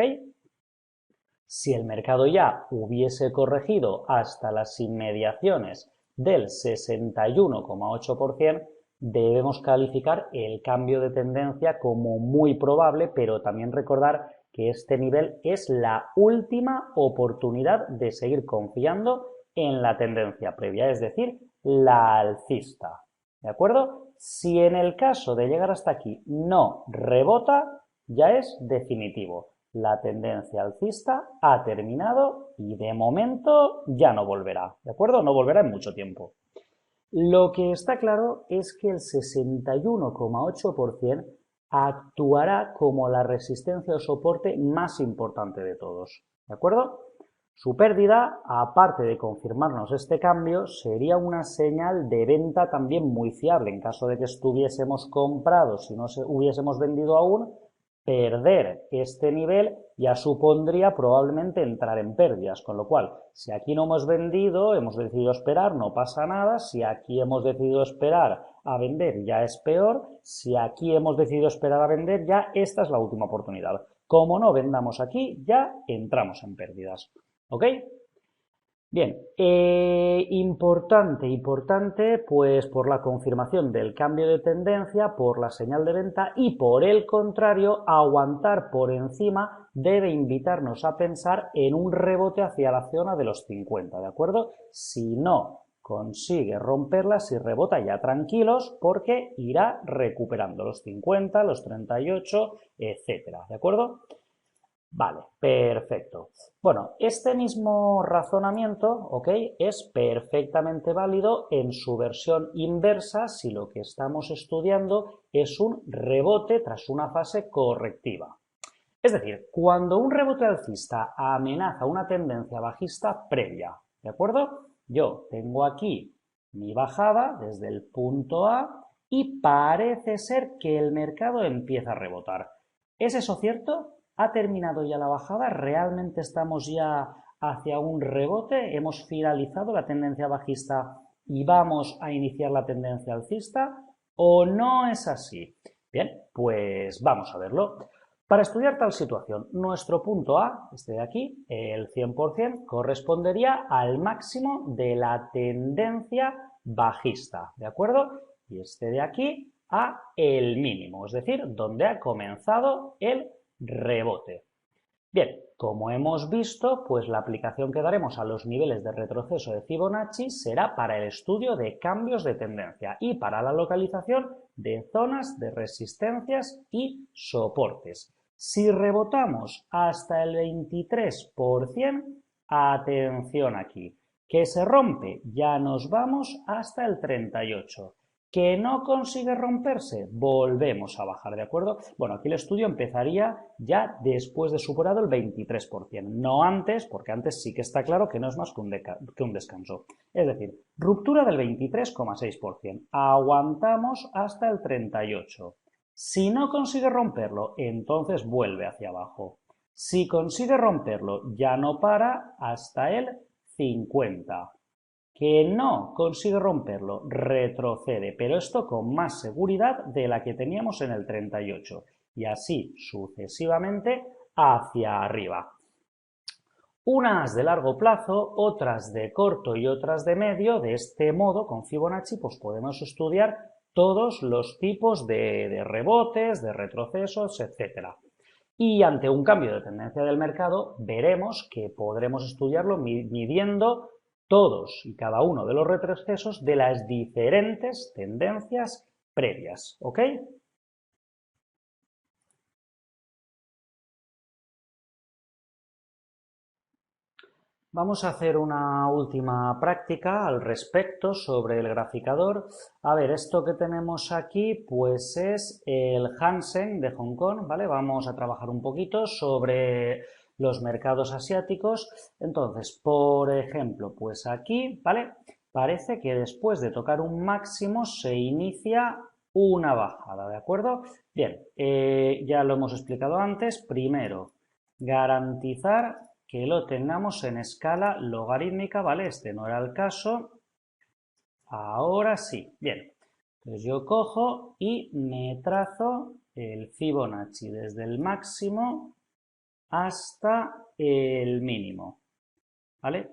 Si el mercado ya hubiese corregido hasta las inmediaciones del 61,8%, debemos calificar el cambio de tendencia como muy probable, pero también recordar que este nivel es la última oportunidad de seguir confiando en la tendencia previa, es decir, la alcista. ¿De acuerdo? Si en el caso de llegar hasta aquí no rebota, ya es definitivo. La tendencia alcista ha terminado y de momento ya no volverá, ¿de acuerdo? No volverá en mucho tiempo. Lo que está claro es que el 61,8% actuará como la resistencia o soporte más importante de todos, ¿de acuerdo? Su pérdida, aparte de confirmarnos este cambio, sería una señal de venta también muy fiable. En caso de que estuviésemos comprados y no hubiésemos vendido aún, perder este nivel ya supondría probablemente entrar en pérdidas, con lo cual, si aquí no hemos vendido, hemos decidido esperar, no pasa nada. Si aquí hemos decidido esperar a vender, ya es peor. Si aquí hemos decidido esperar a vender, ya esta es la última oportunidad. Como no vendamos aquí, ya entramos en pérdidas. ¿Ok? Bien, importante, pues por la confirmación del cambio de tendencia, por la señal de venta y por el contrario, aguantar por encima debe invitarnos a pensar en un rebote hacia la zona de los 50, ¿de acuerdo? Si no consigue romperla, si rebota ya tranquilos, porque irá recuperando los 50, los 38, etcétera, ¿de acuerdo? Vale, perfecto. Bueno, este mismo razonamiento, ¿ok? Es perfectamente válido en su versión inversa si lo que estamos estudiando es un rebote tras una fase correctiva. Es decir, cuando un rebote alcista amenaza una tendencia bajista previa, ¿de acuerdo? Yo tengo aquí mi bajada desde el punto A y parece ser que el mercado empieza a rebotar. ¿Es eso cierto? ¿Ha terminado ya la bajada? ¿Realmente estamos ya hacia un rebote? ¿Hemos finalizado la tendencia bajista y vamos a iniciar la tendencia alcista? ¿O no es así? Bien, pues vamos a verlo. Para estudiar tal situación, nuestro punto A, este de aquí, el 100%, correspondería al máximo de la tendencia bajista, ¿de acuerdo? Y este de aquí a el mínimo, es decir, donde ha comenzado el rebote. Bien, como hemos visto, pues la aplicación que daremos a los niveles de retroceso de Fibonacci será para el estudio de cambios de tendencia y para la localización de zonas de resistencias y soportes. Si rebotamos hasta el 23%, atención aquí, que se rompe, ya nos vamos hasta el 38%. ¿Que no consigue romperse? Volvemos a bajar, ¿de acuerdo? Bueno, aquí el estudio empezaría ya después de superado el 23%, no antes, porque antes sí que está claro que no es más que un descanso. Es decir, ruptura del 23,6%. Aguantamos hasta el 38%. Si no consigue romperlo, entonces vuelve hacia abajo. Si consigue romperlo, ya no para hasta el 50%. Que no consigue romperlo, retrocede, pero esto con más seguridad de la que teníamos en el 38 y así sucesivamente hacia arriba. Unas de largo plazo, otras de corto y otras de medio. De este modo, con Fibonacci, pues podemos estudiar todos los tipos de rebotes, de retrocesos, etc. Y ante un cambio de tendencia del mercado, veremos que podremos estudiarlo midiendo todos y cada uno de los retrocesos de las diferentes tendencias previas, ¿ok? Vamos a hacer una última práctica al respecto sobre el graficador. A ver, esto que tenemos aquí pues es el Hang Seng de Hong Kong, ¿vale? Vamos a trabajar un poquito sobre los mercados asiáticos. Entonces, por ejemplo, pues aquí, ¿vale? Parece que después de tocar un máximo se inicia una bajada, ¿de acuerdo? Bien, ya lo hemos explicado antes. Primero, garantizar que lo tengamos en escala logarítmica, ¿vale? Este no era el caso. Ahora sí. Bien. Entonces yo cojo y me trazo el Fibonacci desde el máximo hasta el mínimo, ¿vale?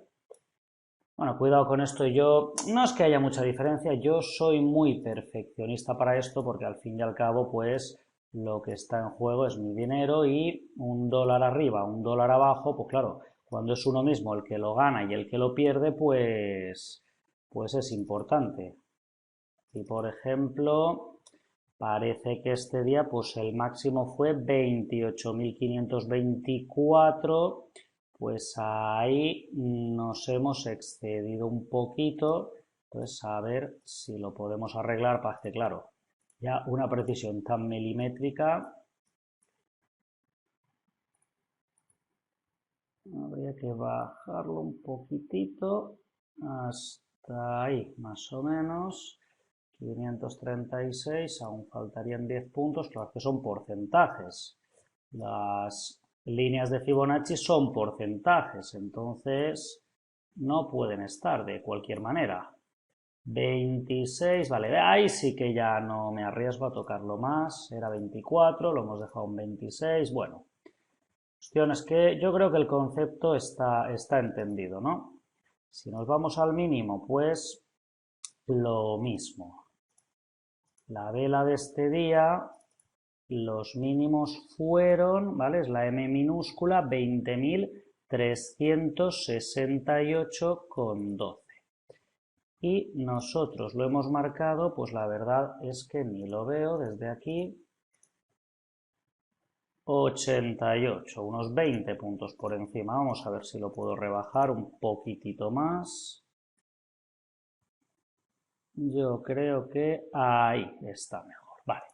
Bueno, cuidado con esto, no es que haya mucha diferencia, yo soy muy perfeccionista para esto porque al fin y al cabo, pues lo que está en juego es mi dinero y un dólar arriba, un dólar abajo, pues claro, cuando es uno mismo el que lo gana y el que lo pierde, pues es importante. Y por ejemplo, parece que este día, pues el máximo fue 28.524. Pues ahí nos hemos excedido un poquito, pues a ver si lo podemos arreglar para que, claro, ya una precisión tan milimétrica, habría que bajarlo un poquitito hasta ahí, más o menos, 536, aún faltarían 10 puntos, claro que son porcentajes. Las líneas de Fibonacci son porcentajes, entonces no pueden estar de cualquier manera. 26, vale, ahí sí que ya no me arriesgo a tocarlo más, era 24, lo hemos dejado en 26, bueno. Cuestión es que yo creo que el concepto está entendido, ¿no? Si nos vamos al mínimo, pues lo mismo. La vela de este día, los mínimos fueron, ¿vale? Es la M minúscula, 20.368,12. Y nosotros lo hemos marcado, pues la verdad es que ni lo veo desde aquí. 88, unos 20 puntos por encima. Vamos a ver si lo puedo rebajar un poquitito más. Yo creo que ahí está mejor. Vale.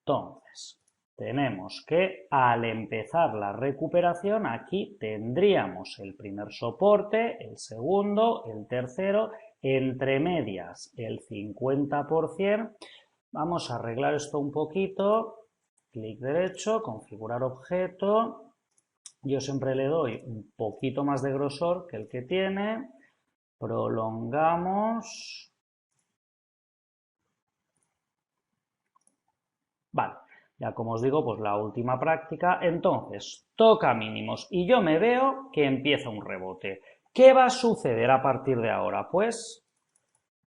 Entonces, tenemos que al empezar la recuperación aquí tendríamos el primer soporte, el segundo, el tercero, entre medias el 50%. Vamos a arreglar esto un poquito. Clic derecho, configurar objeto. Yo siempre le doy un poquito más de grosor que el que tiene. Prolongamos. Vale, ya como os digo, pues la última práctica. Entonces, toca mínimos y yo me veo que empieza un rebote. ¿Qué va a suceder a partir de ahora? Pues,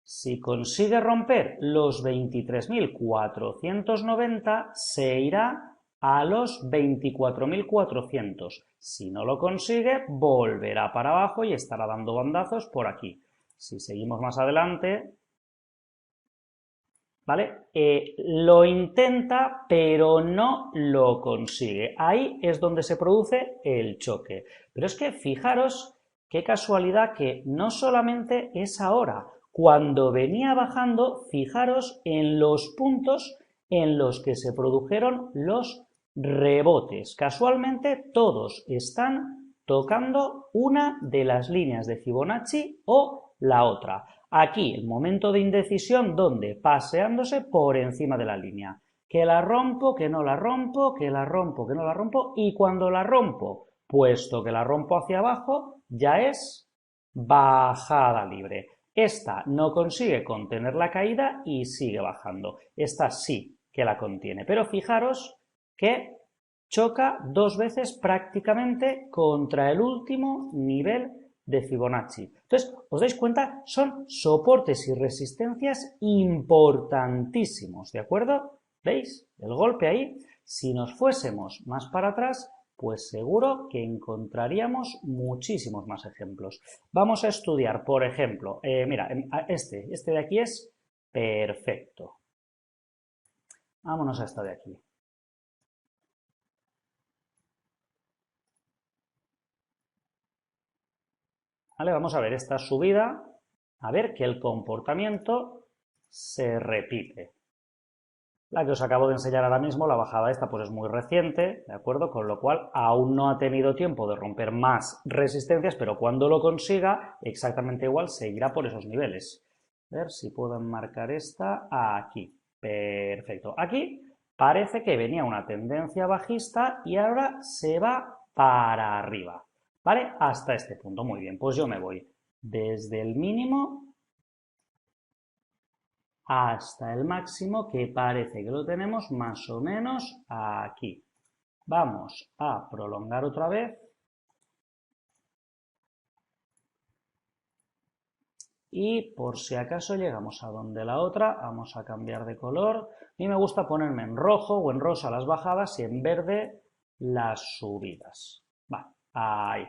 si consigue romper los 23.490, se irá a los 24.400. Si no lo consigue, volverá para abajo y estará dando bandazos por aquí. Si seguimos más adelante, ¿vale? Lo intenta, pero no lo consigue. Ahí es donde se produce el choque. Pero es que fijaros qué casualidad que no solamente es ahora. Cuando venía bajando, fijaros en los puntos en los que se produjeron los rebotes. Casualmente todos están tocando una de las líneas de Fibonacci o la otra. Aquí el momento de indecisión, donde paseándose por encima de la línea. Que la rompo, que no la rompo, que la rompo, que no la rompo, y cuando la rompo, puesto que la rompo hacia abajo, ya es bajada libre. Esta no consigue contener la caída y sigue bajando. Esta sí que la contiene, pero fijaros que choca dos veces prácticamente contra el último nivel de Fibonacci. Entonces, ¿os dais cuenta? Son soportes y resistencias importantísimos, ¿de acuerdo? ¿Veis? El golpe ahí. Si nos fuésemos más para atrás, pues seguro que encontraríamos muchísimos más ejemplos. Vamos a estudiar, por ejemplo, mira, este de aquí es perfecto. Vámonos a esta de aquí. ¿Vale? Vamos a ver esta subida, a ver que el comportamiento se repite. La que os acabo de enseñar ahora mismo, la bajada esta, pues es muy reciente, ¿de acuerdo? Con lo cual aún no ha tenido tiempo de romper más resistencias, pero cuando lo consiga, exactamente igual, seguirá por esos niveles. A ver si puedo enmarcar esta aquí. Perfecto. Aquí parece que venía una tendencia bajista y ahora se va para arriba. ¿Vale? Hasta este punto. Muy bien, pues yo me voy desde el mínimo hasta el máximo, que parece que lo tenemos más o menos aquí. Vamos a prolongar otra vez. Y por si acaso llegamos a donde la otra, vamos a cambiar de color. A mí me gusta ponerme en rojo o en rosa las bajadas y en verde las subidas. Vale, ahí.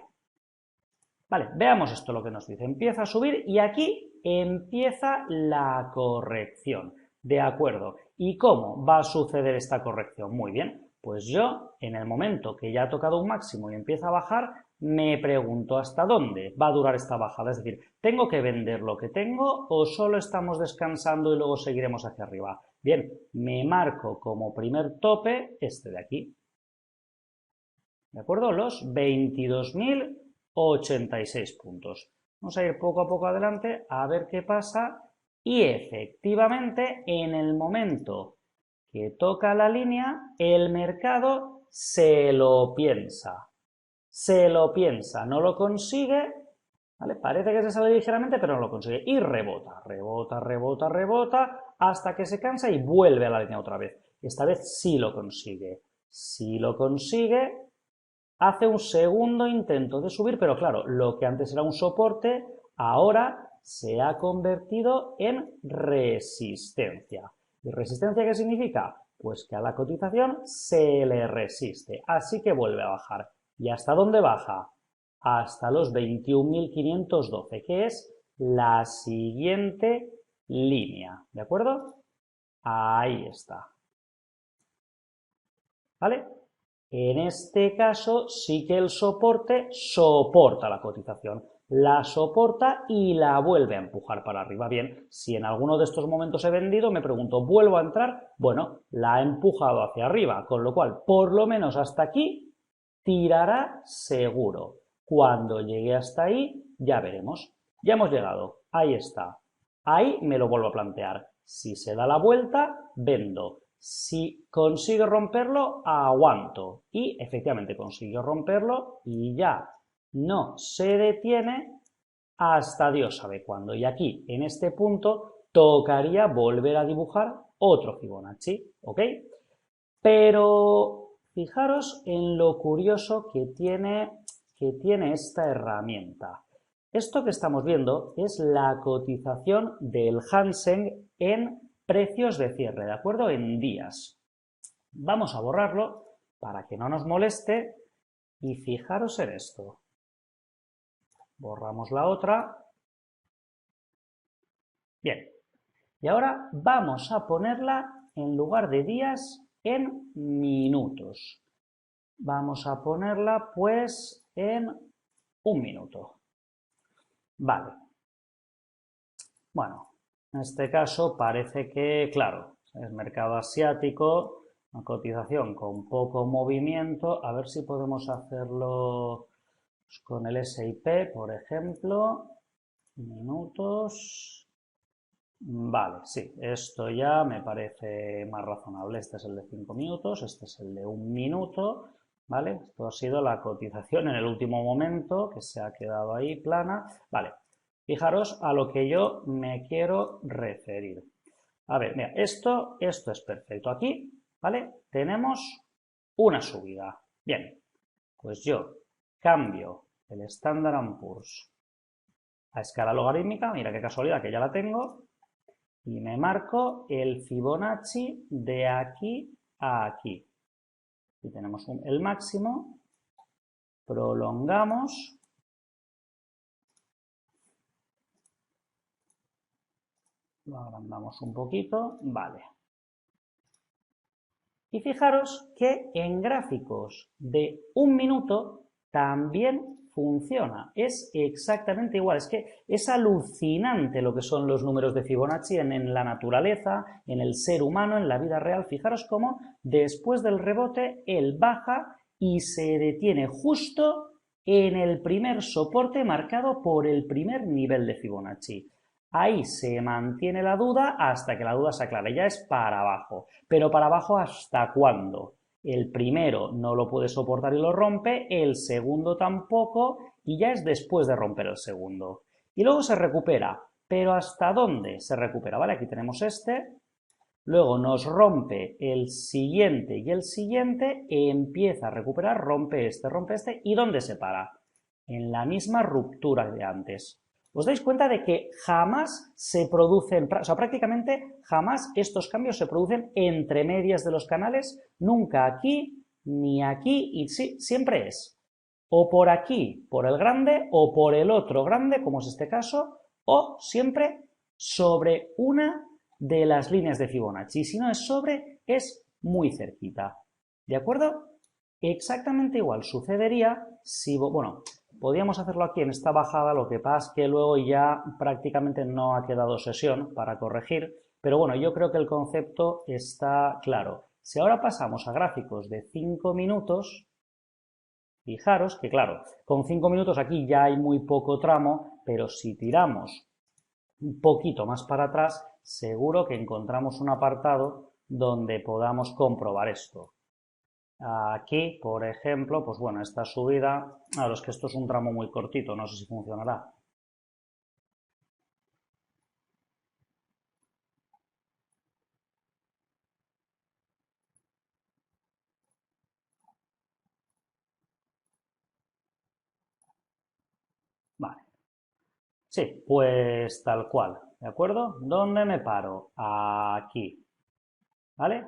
Vale, veamos esto lo que nos dice. Empieza a subir y aquí empieza la corrección. De acuerdo. ¿Y cómo va a suceder esta corrección? Muy bien, pues yo en el momento que ya ha tocado un máximo y empieza a bajar, me pregunto hasta dónde va a durar esta bajada. Es decir, ¿tengo que vender lo que tengo o solo estamos descansando y luego seguiremos hacia arriba? Bien, me marco como primer tope este de aquí. ¿De acuerdo? Los 22.086 puntos. Vamos a ir poco a poco adelante a ver qué pasa y efectivamente en el momento que toca la línea el mercado se lo piensa. Se lo piensa, no lo consigue, ¿vale? Parece que se sale ligeramente pero no lo consigue y rebota, rebota, rebota, rebota hasta que se cansa y vuelve a la línea otra vez. Esta vez sí lo consigue. Si lo consigue, hace un segundo intento de subir, pero claro, lo que antes era un soporte, ahora se ha convertido en resistencia. ¿Y resistencia qué significa? Pues que a la cotización se le resiste, así que vuelve a bajar. ¿Y hasta dónde baja? Hasta los 21.512, que es la siguiente línea, ¿de acuerdo? Ahí está. ¿Vale? En este caso sí que el soporte soporta la cotización, la soporta y la vuelve a empujar para arriba. Bien, si en alguno de estos momentos he vendido, me pregunto, ¿vuelvo a entrar? Bueno, la ha empujado hacia arriba, con lo cual, por lo menos hasta aquí, tirará seguro. Cuando llegue hasta ahí, ya veremos. Ya hemos llegado, ahí está. Ahí me lo vuelvo a plantear. Si se da la vuelta, vendo. Si consigue romperlo, aguanto. Y efectivamente consiguió romperlo y ya no se detiene hasta Dios sabe cuándo. Y aquí, en este punto, tocaría volver a dibujar otro Fibonacci, ¿ok? Pero fijaros en lo curioso que tiene esta herramienta. Esto que estamos viendo es la cotización del Hang Seng en precios de cierre, ¿de acuerdo? En días. Vamos a borrarlo para que no nos moleste, y fijaros en esto. Borramos la otra. Bien, y ahora vamos a ponerla en lugar de días en minutos. Vamos a ponerla pues en 1 minuto. Vale. Bueno, en este caso parece que, claro, es mercado asiático, una cotización con poco movimiento. A ver si podemos hacerlo pues, con el S&P, por ejemplo. Minutos. Vale, sí, esto ya me parece más razonable. Este es el de 5 minutos, este es el de 1 minuto, ¿vale? Esto ha sido la cotización en el último momento, que se ha quedado ahí plana. Vale, fijaros a lo que yo me quiero referir. A ver, mira, esto es perfecto. Aquí, ¿vale? Tenemos una subida. Bien, pues yo cambio el Standard & Poor's a escala logarítmica, mira qué casualidad que ya la tengo, y me marco el Fibonacci de aquí a aquí. Aquí tenemos el máximo, prolongamos, lo agrandamos un poquito, vale. Y fijaros que en gráficos de 1 minuto también funciona, es exactamente igual, es que es alucinante lo que son los números de Fibonacci en la naturaleza, en el ser humano, en la vida real. Fijaros cómo después del rebote él baja y se detiene justo en el primer soporte marcado por el primer nivel de Fibonacci. Ahí se mantiene la duda hasta que la duda se aclare, ya es para abajo. Pero para abajo ¿hasta cuándo? El primero no lo puede soportar y lo rompe, el segundo tampoco, y ya es después de romper el segundo. Y luego se recupera, pero ¿hasta dónde se recupera? ¿Vale? Aquí tenemos este, luego nos rompe el siguiente y el siguiente, empieza a recuperar, rompe este, ¿y dónde se para? En la misma ruptura de antes. ¿Os dais cuenta de que jamás se producen, o sea, prácticamente jamás estos cambios se producen entre medias de los canales? Nunca aquí, ni aquí, y sí, siempre es o por aquí, por el grande, o por el otro grande, como es este caso, o siempre sobre una de las líneas de Fibonacci. Y si no es sobre, es muy cerquita. ¿De acuerdo? Exactamente igual sucedería si, bueno, podríamos hacerlo aquí en esta bajada, lo que pasa es que luego ya prácticamente no ha quedado sesión para corregir, pero bueno, yo creo que el concepto está claro. Si ahora pasamos a gráficos de 5 minutos, fijaros que claro, con 5 minutos aquí ya hay muy poco tramo, pero si tiramos un poquito más para atrás, seguro que encontramos un apartado donde podamos comprobar esto. Aquí, por ejemplo, pues bueno, esta subida, claro, es que esto es un tramo muy cortito, no sé si funcionará. Vale. Sí, pues tal cual, ¿de acuerdo? ¿Dónde me paro? Aquí, ¿vale?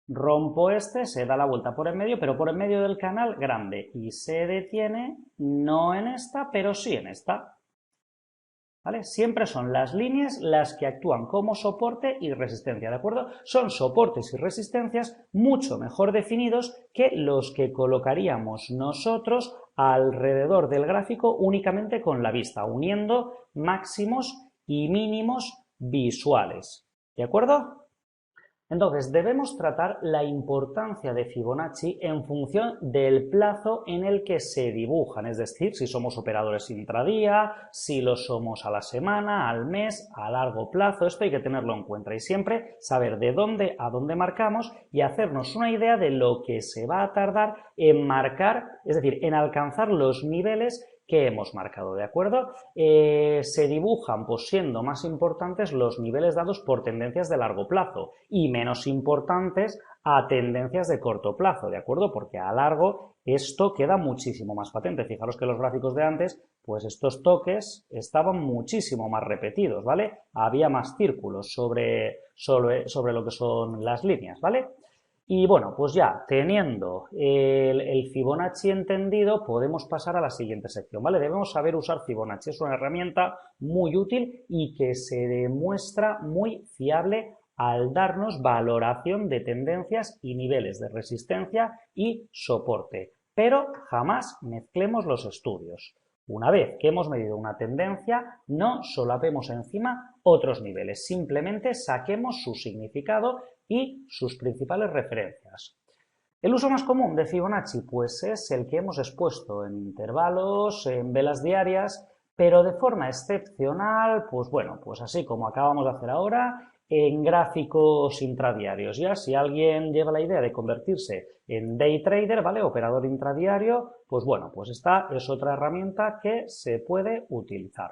Rompo este, se da la vuelta por en medio, pero por en medio del canal grande y se detiene no en esta, pero sí en esta. ¿Vale? Siempre son las líneas las que actúan como soporte y resistencia, ¿de acuerdo? Son soportes y resistencias mucho mejor definidos que los que colocaríamos nosotros alrededor del gráfico únicamente con la vista, uniendo máximos y mínimos visuales, ¿de acuerdo? Entonces, debemos tratar la importancia de Fibonacci en función del plazo en el que se dibujan, es decir, si somos operadores intradía, si lo somos a la semana, al mes, a largo plazo, esto hay que tenerlo en cuenta y siempre saber de dónde a dónde marcamos y hacernos una idea de lo que se va a tardar en marcar, es decir, en alcanzar los niveles que hemos marcado, ¿de acuerdo? Se dibujan pues siendo más importantes los niveles dados por tendencias de largo plazo y menos importantes a tendencias de corto plazo, ¿de acuerdo? Porque a largo esto queda muchísimo más patente. Fijaros que los gráficos de antes, pues estos toques estaban muchísimo más repetidos, ¿vale? Había más círculos sobre lo que son las líneas, ¿vale? Y bueno, pues ya teniendo el Fibonacci entendido, podemos pasar a la siguiente sección, ¿vale? Debemos saber usar Fibonacci, es una herramienta muy útil y que se demuestra muy fiable al darnos valoración de tendencias y niveles de resistencia y soporte. Pero jamás mezclemos los estudios. Una vez que hemos medido una tendencia, no solapemos encima otros niveles, simplemente saquemos su significado y sus principales referencias. El uso más común de Fibonacci pues es el que hemos expuesto en intervalos, en velas diarias, pero de forma excepcional, pues bueno, pues así como acabamos de hacer ahora, en gráficos intradiarios. Ya si alguien lleva la idea de convertirse en day trader, ¿vale? Operador intradiario, pues bueno, pues esta es otra herramienta que se puede utilizar.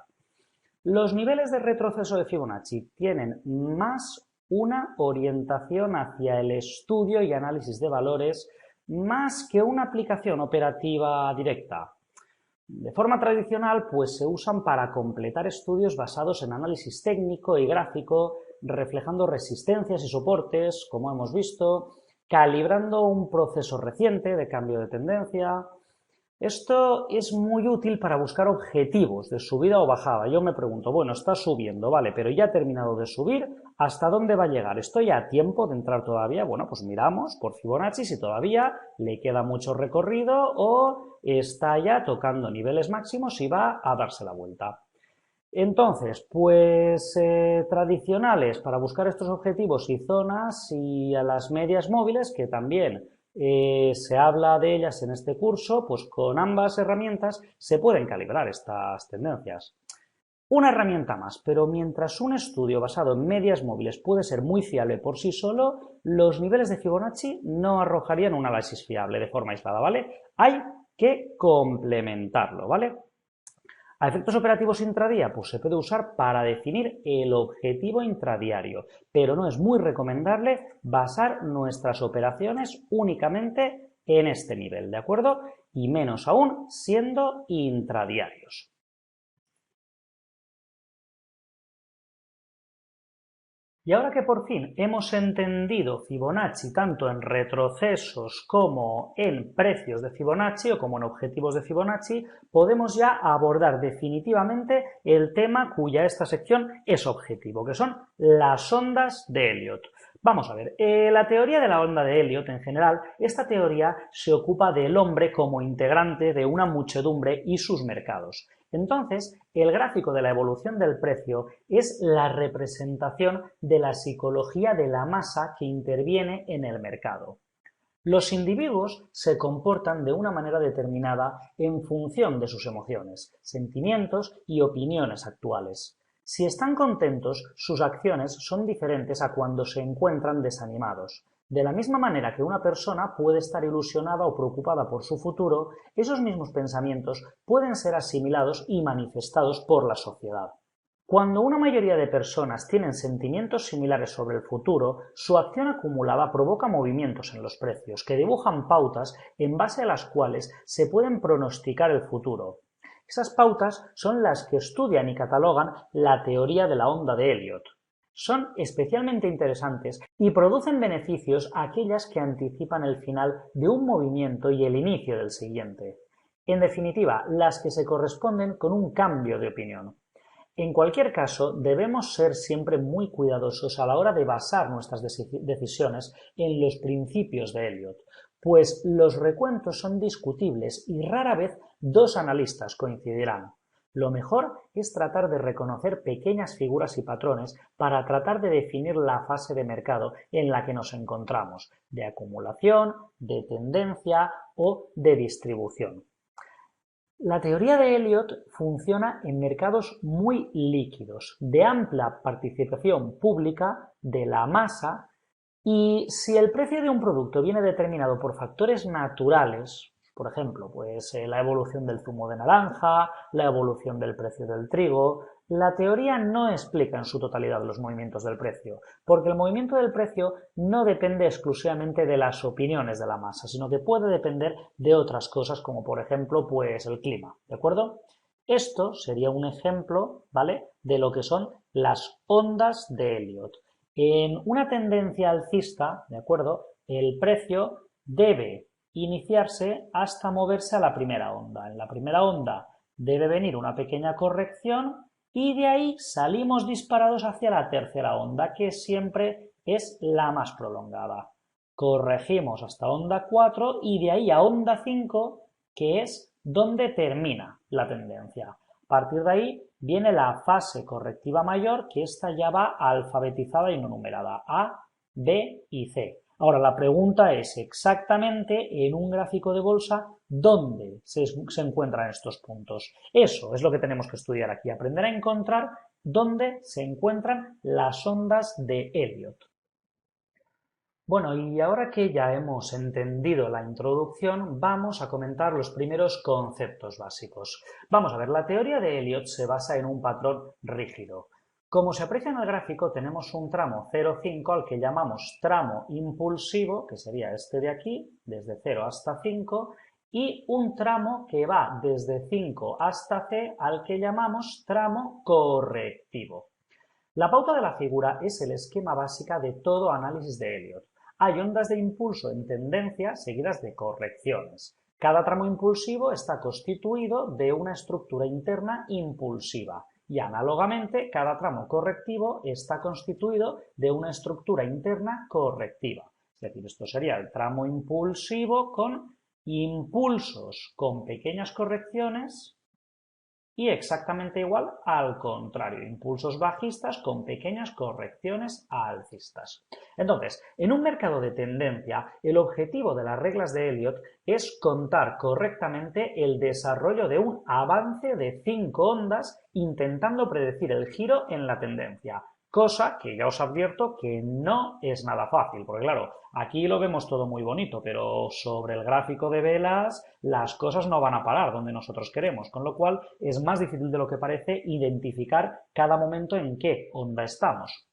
Los niveles de retroceso de Fibonacci tienen más una orientación hacia el estudio y análisis de valores más que una aplicación operativa directa. De forma tradicional, pues se usan para completar estudios basados en análisis técnico y gráfico, reflejando resistencias y soportes, como hemos visto, calibrando un proceso reciente de cambio de tendencia. Esto es muy útil para buscar objetivos de subida o bajada. Yo me pregunto, bueno, está subiendo, vale, pero ya ha terminado de subir, ¿hasta dónde va a llegar? ¿Estoy a tiempo de entrar todavía? Bueno, pues miramos por Fibonacci si todavía le queda mucho recorrido o está ya tocando niveles máximos y va a darse la vuelta. Entonces, pues tradicionales para buscar estos objetivos y zonas, y a las medias móviles, que también se habla de ellas en este curso, pues con ambas herramientas se pueden calibrar estas tendencias. Una herramienta más, pero mientras un estudio basado en medias móviles puede ser muy fiable por sí solo, los niveles de Fibonacci no arrojarían un análisis fiable de forma aislada, ¿vale? Hay que complementarlo, ¿vale? A efectos operativos intradía, pues se puede usar para definir el objetivo intradiario, pero no es muy recomendable basar nuestras operaciones únicamente en este nivel, ¿de acuerdo? Y menos aún siendo intradiarios. Y ahora que por fin hemos entendido Fibonacci tanto en retrocesos como en precios de Fibonacci o como en objetivos de Fibonacci, podemos ya abordar definitivamente el tema cuya esta sección es objetivo, que son las ondas de Elliott. Vamos a ver, la teoría de la onda de Elliott en general, esta teoría se ocupa del hombre como integrante de una muchedumbre y sus mercados. Entonces, el gráfico de la evolución del precio es la representación de la psicología de la masa que interviene en el mercado. Los individuos se comportan de una manera determinada en función de sus emociones, sentimientos y opiniones actuales. Si están contentos, sus acciones son diferentes a cuando se encuentran desanimados. De la misma manera que una persona puede estar ilusionada o preocupada por su futuro, esos mismos pensamientos pueden ser asimilados y manifestados por la sociedad. Cuando una mayoría de personas tienen sentimientos similares sobre el futuro, su acción acumulada provoca movimientos en los precios, que dibujan pautas en base a las cuales se pueden pronosticar el futuro. Esas pautas son las que estudian y catalogan la teoría de la onda de Elliott. Son especialmente interesantes y producen beneficios a aquellas que anticipan el final de un movimiento y el inicio del siguiente. En definitiva, las que se corresponden con un cambio de opinión. En cualquier caso, debemos ser siempre muy cuidadosos a la hora de basar nuestras decisiones en los principios de Elliott, pues los recuentos son discutibles y rara vez dos analistas coincidirán. Lo mejor es tratar de reconocer pequeñas figuras y patrones para tratar de definir la fase de mercado en la que nos encontramos, de acumulación, de tendencia o de distribución. La teoría de Elliott funciona en mercados muy líquidos, de amplia participación pública de la masa, y si el precio de un producto viene determinado por factores naturales, por ejemplo, pues la evolución del zumo de naranja, la evolución del precio del trigo, la teoría no explica en su totalidad los movimientos del precio, porque el movimiento del precio no depende exclusivamente de las opiniones de la masa, sino que puede depender de otras cosas, como por ejemplo, pues el clima, ¿de acuerdo? Esto sería un ejemplo, ¿vale?, de lo que son las ondas de Elliott. En una tendencia alcista, ¿de acuerdo?, el precio debe iniciarse hasta moverse a la primera onda. En la primera onda debe venir una pequeña corrección y de ahí salimos disparados hacia la tercera onda, que siempre es la más prolongada. Corregimos hasta onda 4 y de ahí a onda 5, que es donde termina la tendencia. A partir de ahí viene la fase correctiva mayor, que esta ya va alfabetizada y no numerada, A, B y C. Ahora, la pregunta es exactamente en un gráfico de bolsa dónde se encuentran estos puntos. Eso es lo que tenemos que estudiar aquí, aprender a encontrar dónde se encuentran las ondas de Elliott. Bueno, y ahora que ya hemos entendido la introducción, vamos a comentar los primeros conceptos básicos. Vamos a ver, la teoría de Elliott se basa en un patrón rígido. Como se aprecia en el gráfico, tenemos un tramo 0,5 al que llamamos tramo impulsivo, que sería este de aquí, desde 0 hasta 5, y un tramo que va desde 5 hasta C al que llamamos tramo correctivo. La pauta de la figura es el esquema básico de todo análisis de Elliott. Hay ondas de impulso en tendencia seguidas de correcciones. Cada tramo impulsivo está constituido de una estructura interna impulsiva y análogamente cada tramo correctivo está constituido de una estructura interna correctiva. Es decir, esto sería el tramo impulsivo con impulsos con pequeñas correcciones y exactamente igual al contrario, impulsos bajistas con pequeñas correcciones alcistas. Entonces, en un mercado de tendencia, el objetivo de las reglas de Elliott es contar correctamente el desarrollo de un avance de 5 ondas intentando predecir el giro en la tendencia. Cosa que ya os advierto que no es nada fácil, porque claro, aquí lo vemos todo muy bonito, pero sobre el gráfico de velas las cosas no van a parar donde nosotros queremos, con lo cual es más difícil de lo que parece identificar cada momento en qué onda estamos.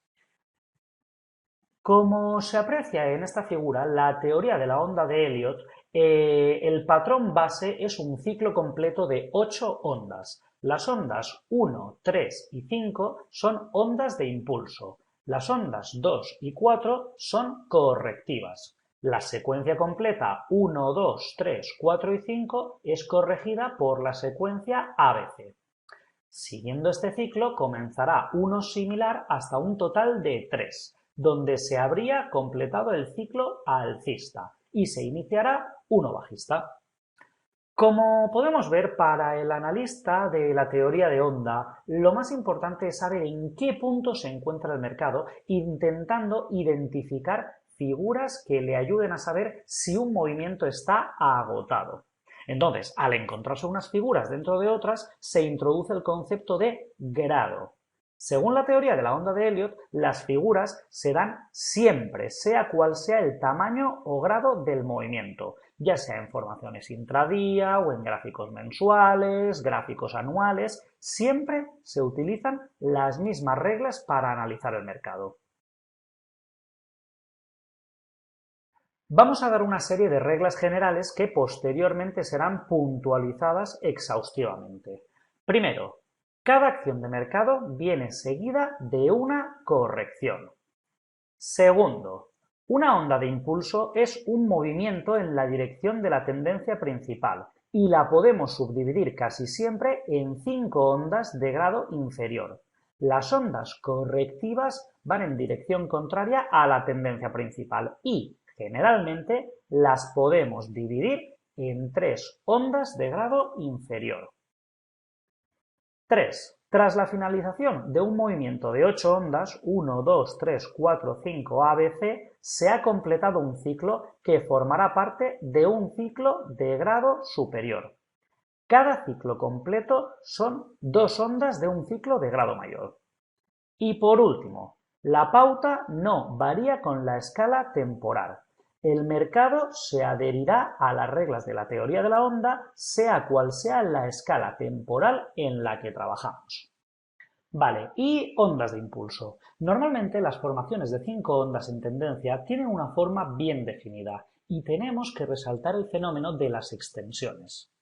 Como se aprecia en esta figura, la teoría de la onda de Elliott, el patrón base es un ciclo completo de 8 ondas. Las ondas 1, 3 y 5 son ondas de impulso. Las ondas 2 y 4 son correctivas. La secuencia completa 1, 2, 3, 4 y 5 es corregida por la secuencia ABC. Siguiendo este ciclo comenzará uno similar hasta un total de 3, donde se habría completado el ciclo alcista y se iniciará uno bajista. Como podemos ver, para el analista de la teoría de onda, lo más importante es saber en qué punto se encuentra el mercado, intentando identificar figuras que le ayuden a saber si un movimiento está agotado. Entonces, al encontrarse unas figuras dentro de otras, se introduce el concepto de grado. Según la teoría de la onda de Elliott, las figuras se dan siempre, sea cual sea el tamaño o grado del movimiento, ya sea en formaciones intradía o en gráficos mensuales, gráficos anuales, siempre se utilizan las mismas reglas para analizar el mercado. Vamos a dar una serie de reglas generales que posteriormente serán puntualizadas exhaustivamente. Primero, cada acción de mercado viene seguida de una corrección. Segundo, una onda de impulso es un movimiento en la dirección de la tendencia principal y la podemos subdividir casi siempre en 5 ondas de grado inferior. Las ondas correctivas van en dirección contraria a la tendencia principal y, generalmente, las podemos dividir en 3 ondas de grado inferior. 3. Tras la finalización de un movimiento de 8 ondas, 1, 2, 3, 4, 5, ABC, se ha completado un ciclo que formará parte de un ciclo de grado superior. Cada ciclo completo son 2 ondas de un ciclo de grado mayor. Y por último, la pauta no varía con la escala temporal. El mercado se adherirá a las reglas de la teoría de la onda, sea cual sea la escala temporal en la que trabajamos. Vale, y ondas de impulso. Normalmente las formaciones de 5 ondas en tendencia tienen una forma bien definida y tenemos que resaltar el fenómeno de las extensiones.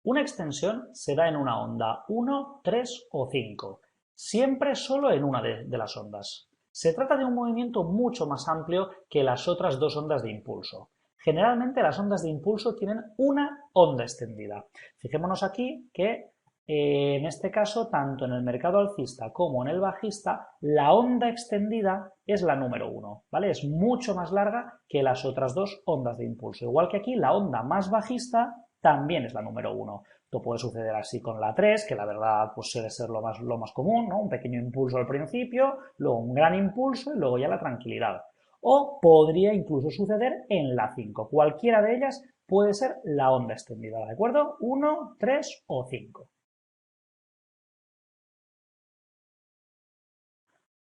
Una extensión se da en una onda 1, 3 o 5, siempre solo en una de las ondas. Se trata de un movimiento mucho más amplio que las otras dos ondas de impulso. Generalmente las ondas de impulso tienen una onda extendida. Fijémonos aquí que en este caso, tanto en el mercado alcista como en el bajista, la onda extendida es la número 1, ¿vale? Es mucho más larga que las otras dos ondas de impulso. Igual que aquí, la onda más bajista también es la número 1. Esto puede suceder así con la 3, que la verdad pues suele ser lo más común, ¿no? Un pequeño impulso al principio, luego un gran impulso y luego ya la tranquilidad. O podría incluso suceder en la 5. Cualquiera de ellas puede ser la onda extendida, ¿de acuerdo? 1, 3 o 5.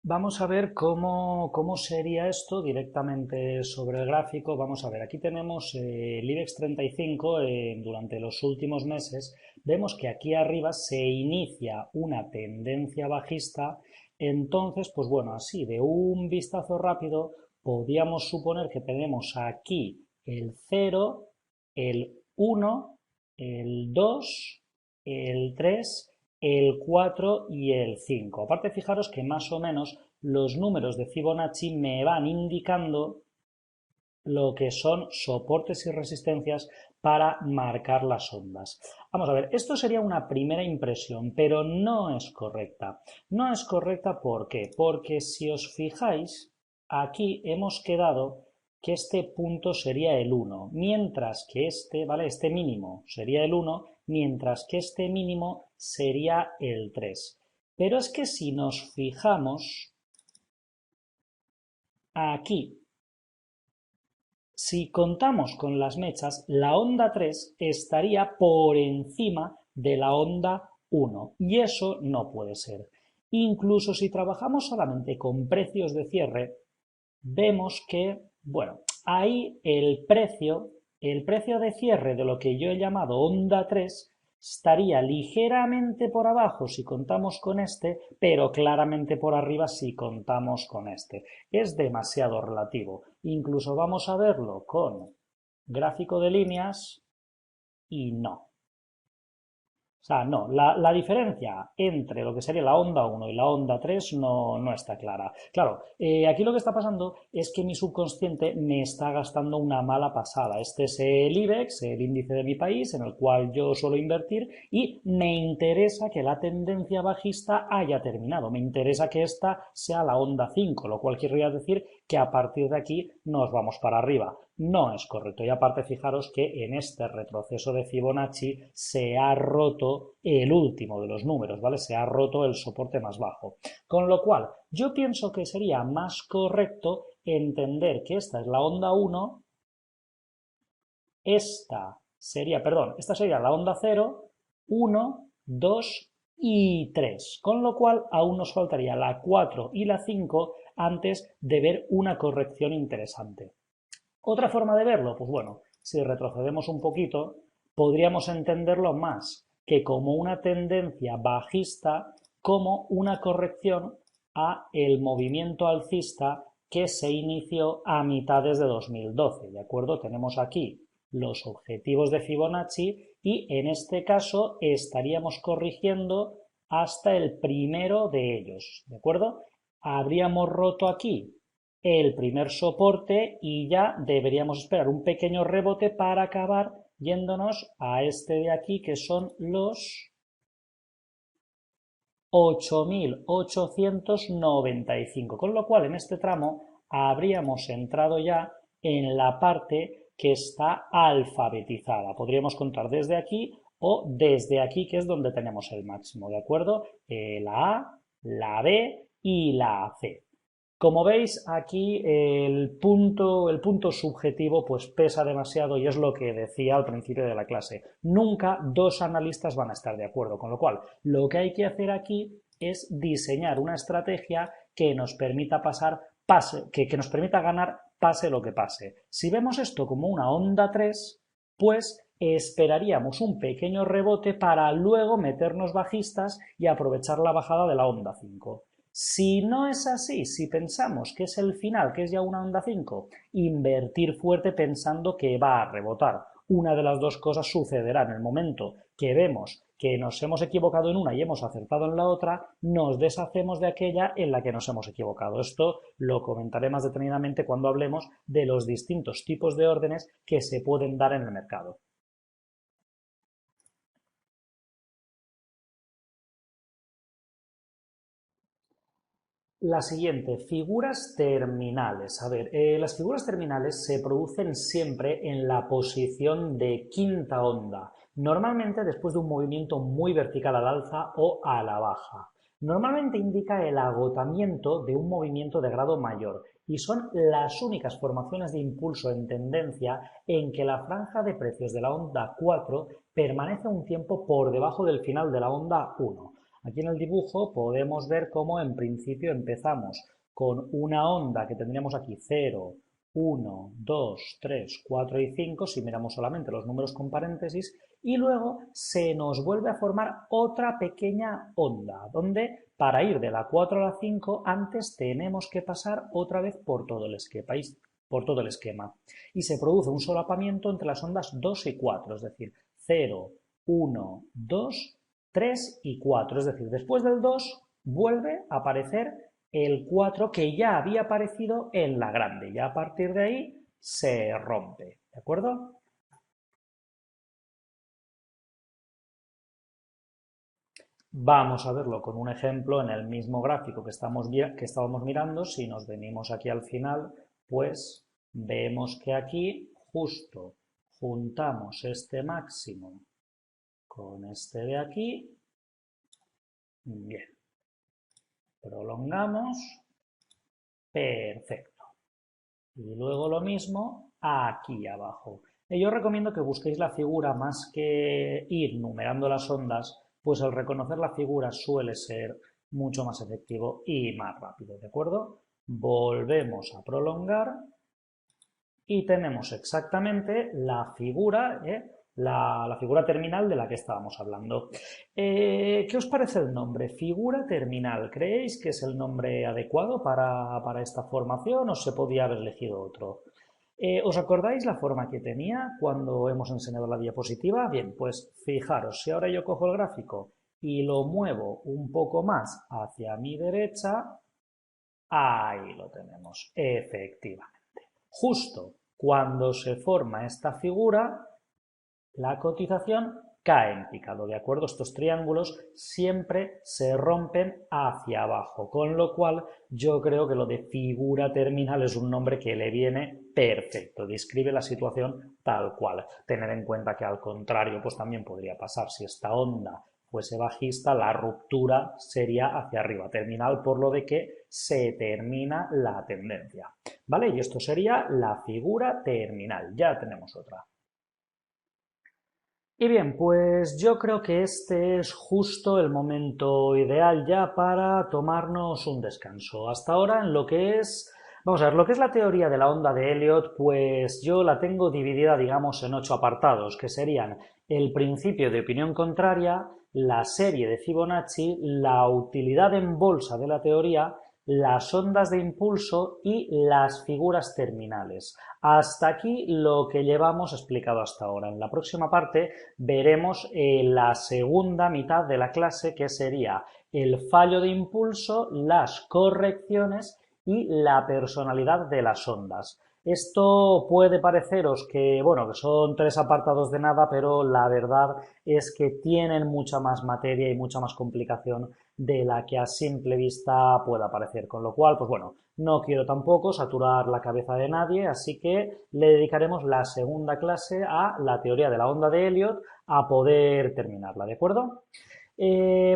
Vamos a ver cómo sería esto directamente sobre el gráfico. Vamos a ver, aquí tenemos el IBEX 35 durante los últimos meses. Vemos que aquí arriba se inicia una tendencia bajista. Entonces, pues bueno, así de un vistazo rápido, podríamos suponer que tenemos aquí el 0, el 1, el 2, el 3, el 4 y el 5. Aparte, fijaros que más o menos los números de Fibonacci me van indicando lo que son soportes y resistencias para marcar las ondas. Vamos a ver, esto sería una primera impresión, pero no es correcta. No es correcta, ¿por qué? Porque si os fijáis, aquí hemos quedado que este punto sería el 1, mientras que ¿vale? Este mínimo sería el 1, mientras que este mínimo sería el 3. Pero es que si nos fijamos aquí, si contamos con las mechas, la onda 3 estaría por encima de la onda 1 y eso no puede ser. Incluso si trabajamos solamente con precios de cierre, vemos que, bueno, ahí el precio de cierre de lo que yo he llamado onda 3 estaría ligeramente por abajo si contamos con este, pero claramente por arriba si contamos con este. Es demasiado relativo. Incluso vamos a verlo con gráfico de líneas y no. O sea, no, la diferencia entre lo que sería la onda 1 y la onda 3 no está clara. Claro, aquí lo que está pasando es que mi subconsciente me está gastando una mala pasada. Este es el IBEX, el índice de mi país, en el cual yo suelo invertir, y me interesa que la tendencia bajista haya terminado. Me interesa que esta sea la onda 5, lo cual querría decir que a partir de aquí nos vamos para arriba. No es correcto. Y aparte, fijaros que en este retroceso de Fibonacci se ha roto el último de los números, ¿vale? Se ha roto el soporte más bajo. Con lo cual, yo pienso que sería más correcto entender que esta es la onda 1, esta sería la onda 0, 1, 2 y 3. Con lo cual, aún nos faltaría la 4 y la 5 antes de ver una corrección interesante. Otra forma de verlo, pues bueno, si retrocedemos un poquito, podríamos entenderlo más que como una tendencia bajista, como una corrección a el movimiento alcista que se inició a mitades de 2012, ¿de acuerdo? Tenemos aquí los objetivos de Fibonacci y en este caso estaríamos corrigiendo hasta el primero de ellos, ¿de acuerdo? Habríamos roto aquí el primer soporte y ya deberíamos esperar un pequeño rebote para acabar yéndonos a este de aquí, que son los 8.895, con lo cual en este tramo habríamos entrado ya en la parte que está alfabetizada. Podríamos contar desde aquí o desde aquí, que es donde tenemos el máximo, ¿de acuerdo? La A, la B y la C. Como veis, aquí el punto subjetivo pues pesa demasiado y es lo que decía al principio de la clase. Nunca dos analistas van a estar de acuerdo, con lo cual lo que hay que hacer aquí es diseñar una estrategia que nos permita que nos permita ganar pase lo que pase. Si vemos esto como una onda 3, pues esperaríamos un pequeño rebote para luego meternos bajistas y aprovechar la bajada de la onda 5. Si no es así, si pensamos que es el final, que es ya una onda 5, invertir fuerte pensando que va a rebotar. Una de las dos cosas sucederá en el momento que vemos que nos hemos equivocado en una y hemos acertado en la otra, nos deshacemos de aquella en la que nos hemos equivocado. Esto lo comentaré más detenidamente cuando hablemos de los distintos tipos de órdenes que se pueden dar en el mercado. La siguiente, figuras terminales. A ver, las figuras terminales se producen siempre en la posición de quinta onda, normalmente después de un movimiento muy vertical al alza o a la baja. Normalmente indica el agotamiento de un movimiento de grado mayor y son las únicas formaciones de impulso en tendencia en que la franja de precios de la onda 4 permanece un tiempo por debajo del final de la onda 1. Aquí en el dibujo podemos ver cómo en principio empezamos con una onda que tendríamos aquí 0, 1, 2, 3, 4 y 5, si miramos solamente los números con paréntesis, y luego se nos vuelve a formar otra pequeña onda, donde para ir de la 4 a la 5 antes tenemos que pasar otra vez por todo el esquema. Y se produce un solapamiento entre las ondas 2 y 4, es decir, 0, 1, 2, 3 y 4, es decir, después del 2 vuelve a aparecer el 4 que ya había aparecido en la grande, ya a partir de ahí se rompe, ¿de acuerdo? Vamos a verlo con un ejemplo en el mismo gráfico que estábamos mirando. Si nos venimos aquí al final, pues vemos que aquí justo juntamos este máximo con este de aquí. Bien. Prolongamos. Perfecto. Y luego lo mismo aquí abajo. Yo recomiendo que busquéis la figura más que ir numerando las ondas, pues al reconocer la figura suele ser mucho más efectivo y más rápido, ¿de acuerdo? Volvemos a prolongar y tenemos exactamente la figura, la figura terminal de la que estábamos hablando. ¿Qué os parece el nombre? Figura terminal. ¿Creéis que es el nombre adecuado para esta formación o se podía haber elegido otro? ¿Os acordáis la forma que tenía cuando hemos enseñado la diapositiva? Bien, pues fijaros, si ahora yo cojo el gráfico y lo muevo un poco más hacia mi derecha, ahí lo tenemos, efectivamente. Justo cuando se forma esta figura, la cotización cae en picado, ¿de acuerdo? Estos triángulos siempre se rompen hacia abajo, con lo cual yo creo que lo de figura terminal es un nombre que le viene perfecto, describe la situación tal cual. Tener en cuenta que al contrario, pues también podría pasar, si esta onda fuese bajista, la ruptura sería hacia arriba, terminal por lo de que se termina la tendencia, ¿vale? Y esto sería la figura terminal, ya tenemos otra. Y bien, pues yo creo que este es justo el momento ideal ya para tomarnos un descanso. Hasta ahora en lo que es, vamos a ver, lo que es la teoría de la onda de Elliot, pues yo la tengo dividida, digamos, en 8 apartados, que serían el principio de opinión contraria, la serie de Fibonacci, la utilidad en bolsa de la teoría, las ondas de impulso y las figuras terminales. Hasta aquí lo que llevamos explicado hasta ahora. En la próxima parte veremos la segunda mitad de la clase, que sería el fallo de impulso, las correcciones y la personalidad de las ondas. Esto puede pareceros que, bueno, que son 3 apartados de nada, pero la verdad es que tienen mucha más materia y mucha más complicación de la que a simple vista pueda parecer. Con lo cual, pues bueno, no quiero tampoco saturar la cabeza de nadie, así que le dedicaremos la segunda clase a la teoría de la onda de Elliot a poder terminarla, ¿de acuerdo?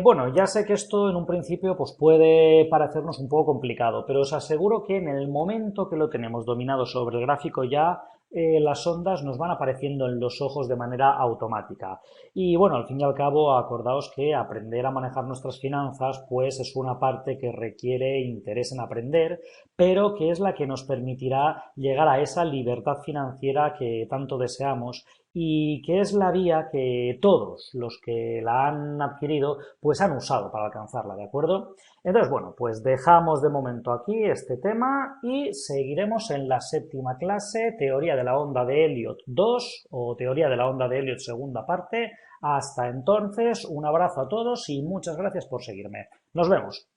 Bueno, ya sé que esto en un principio pues puede parecernos un poco complicado, pero os aseguro que en el momento que lo tenemos dominado sobre el gráfico ya las ondas nos van apareciendo en los ojos de manera automática. Y bueno, al fin y al cabo, acordaos que aprender a manejar nuestras finanzas pues es una parte que requiere interés en aprender, pero que es la que nos permitirá llegar a esa libertad financiera que tanto deseamos y que es la vía que todos los que la han adquirido pues han usado para alcanzarla, ¿de acuerdo? Entonces, bueno, pues dejamos de momento aquí este tema y seguiremos en la séptima clase, teoría de la onda de Elliot 2 o teoría de la onda de Elliot segunda parte. Hasta entonces, un abrazo a todos y muchas gracias por seguirme. Nos vemos.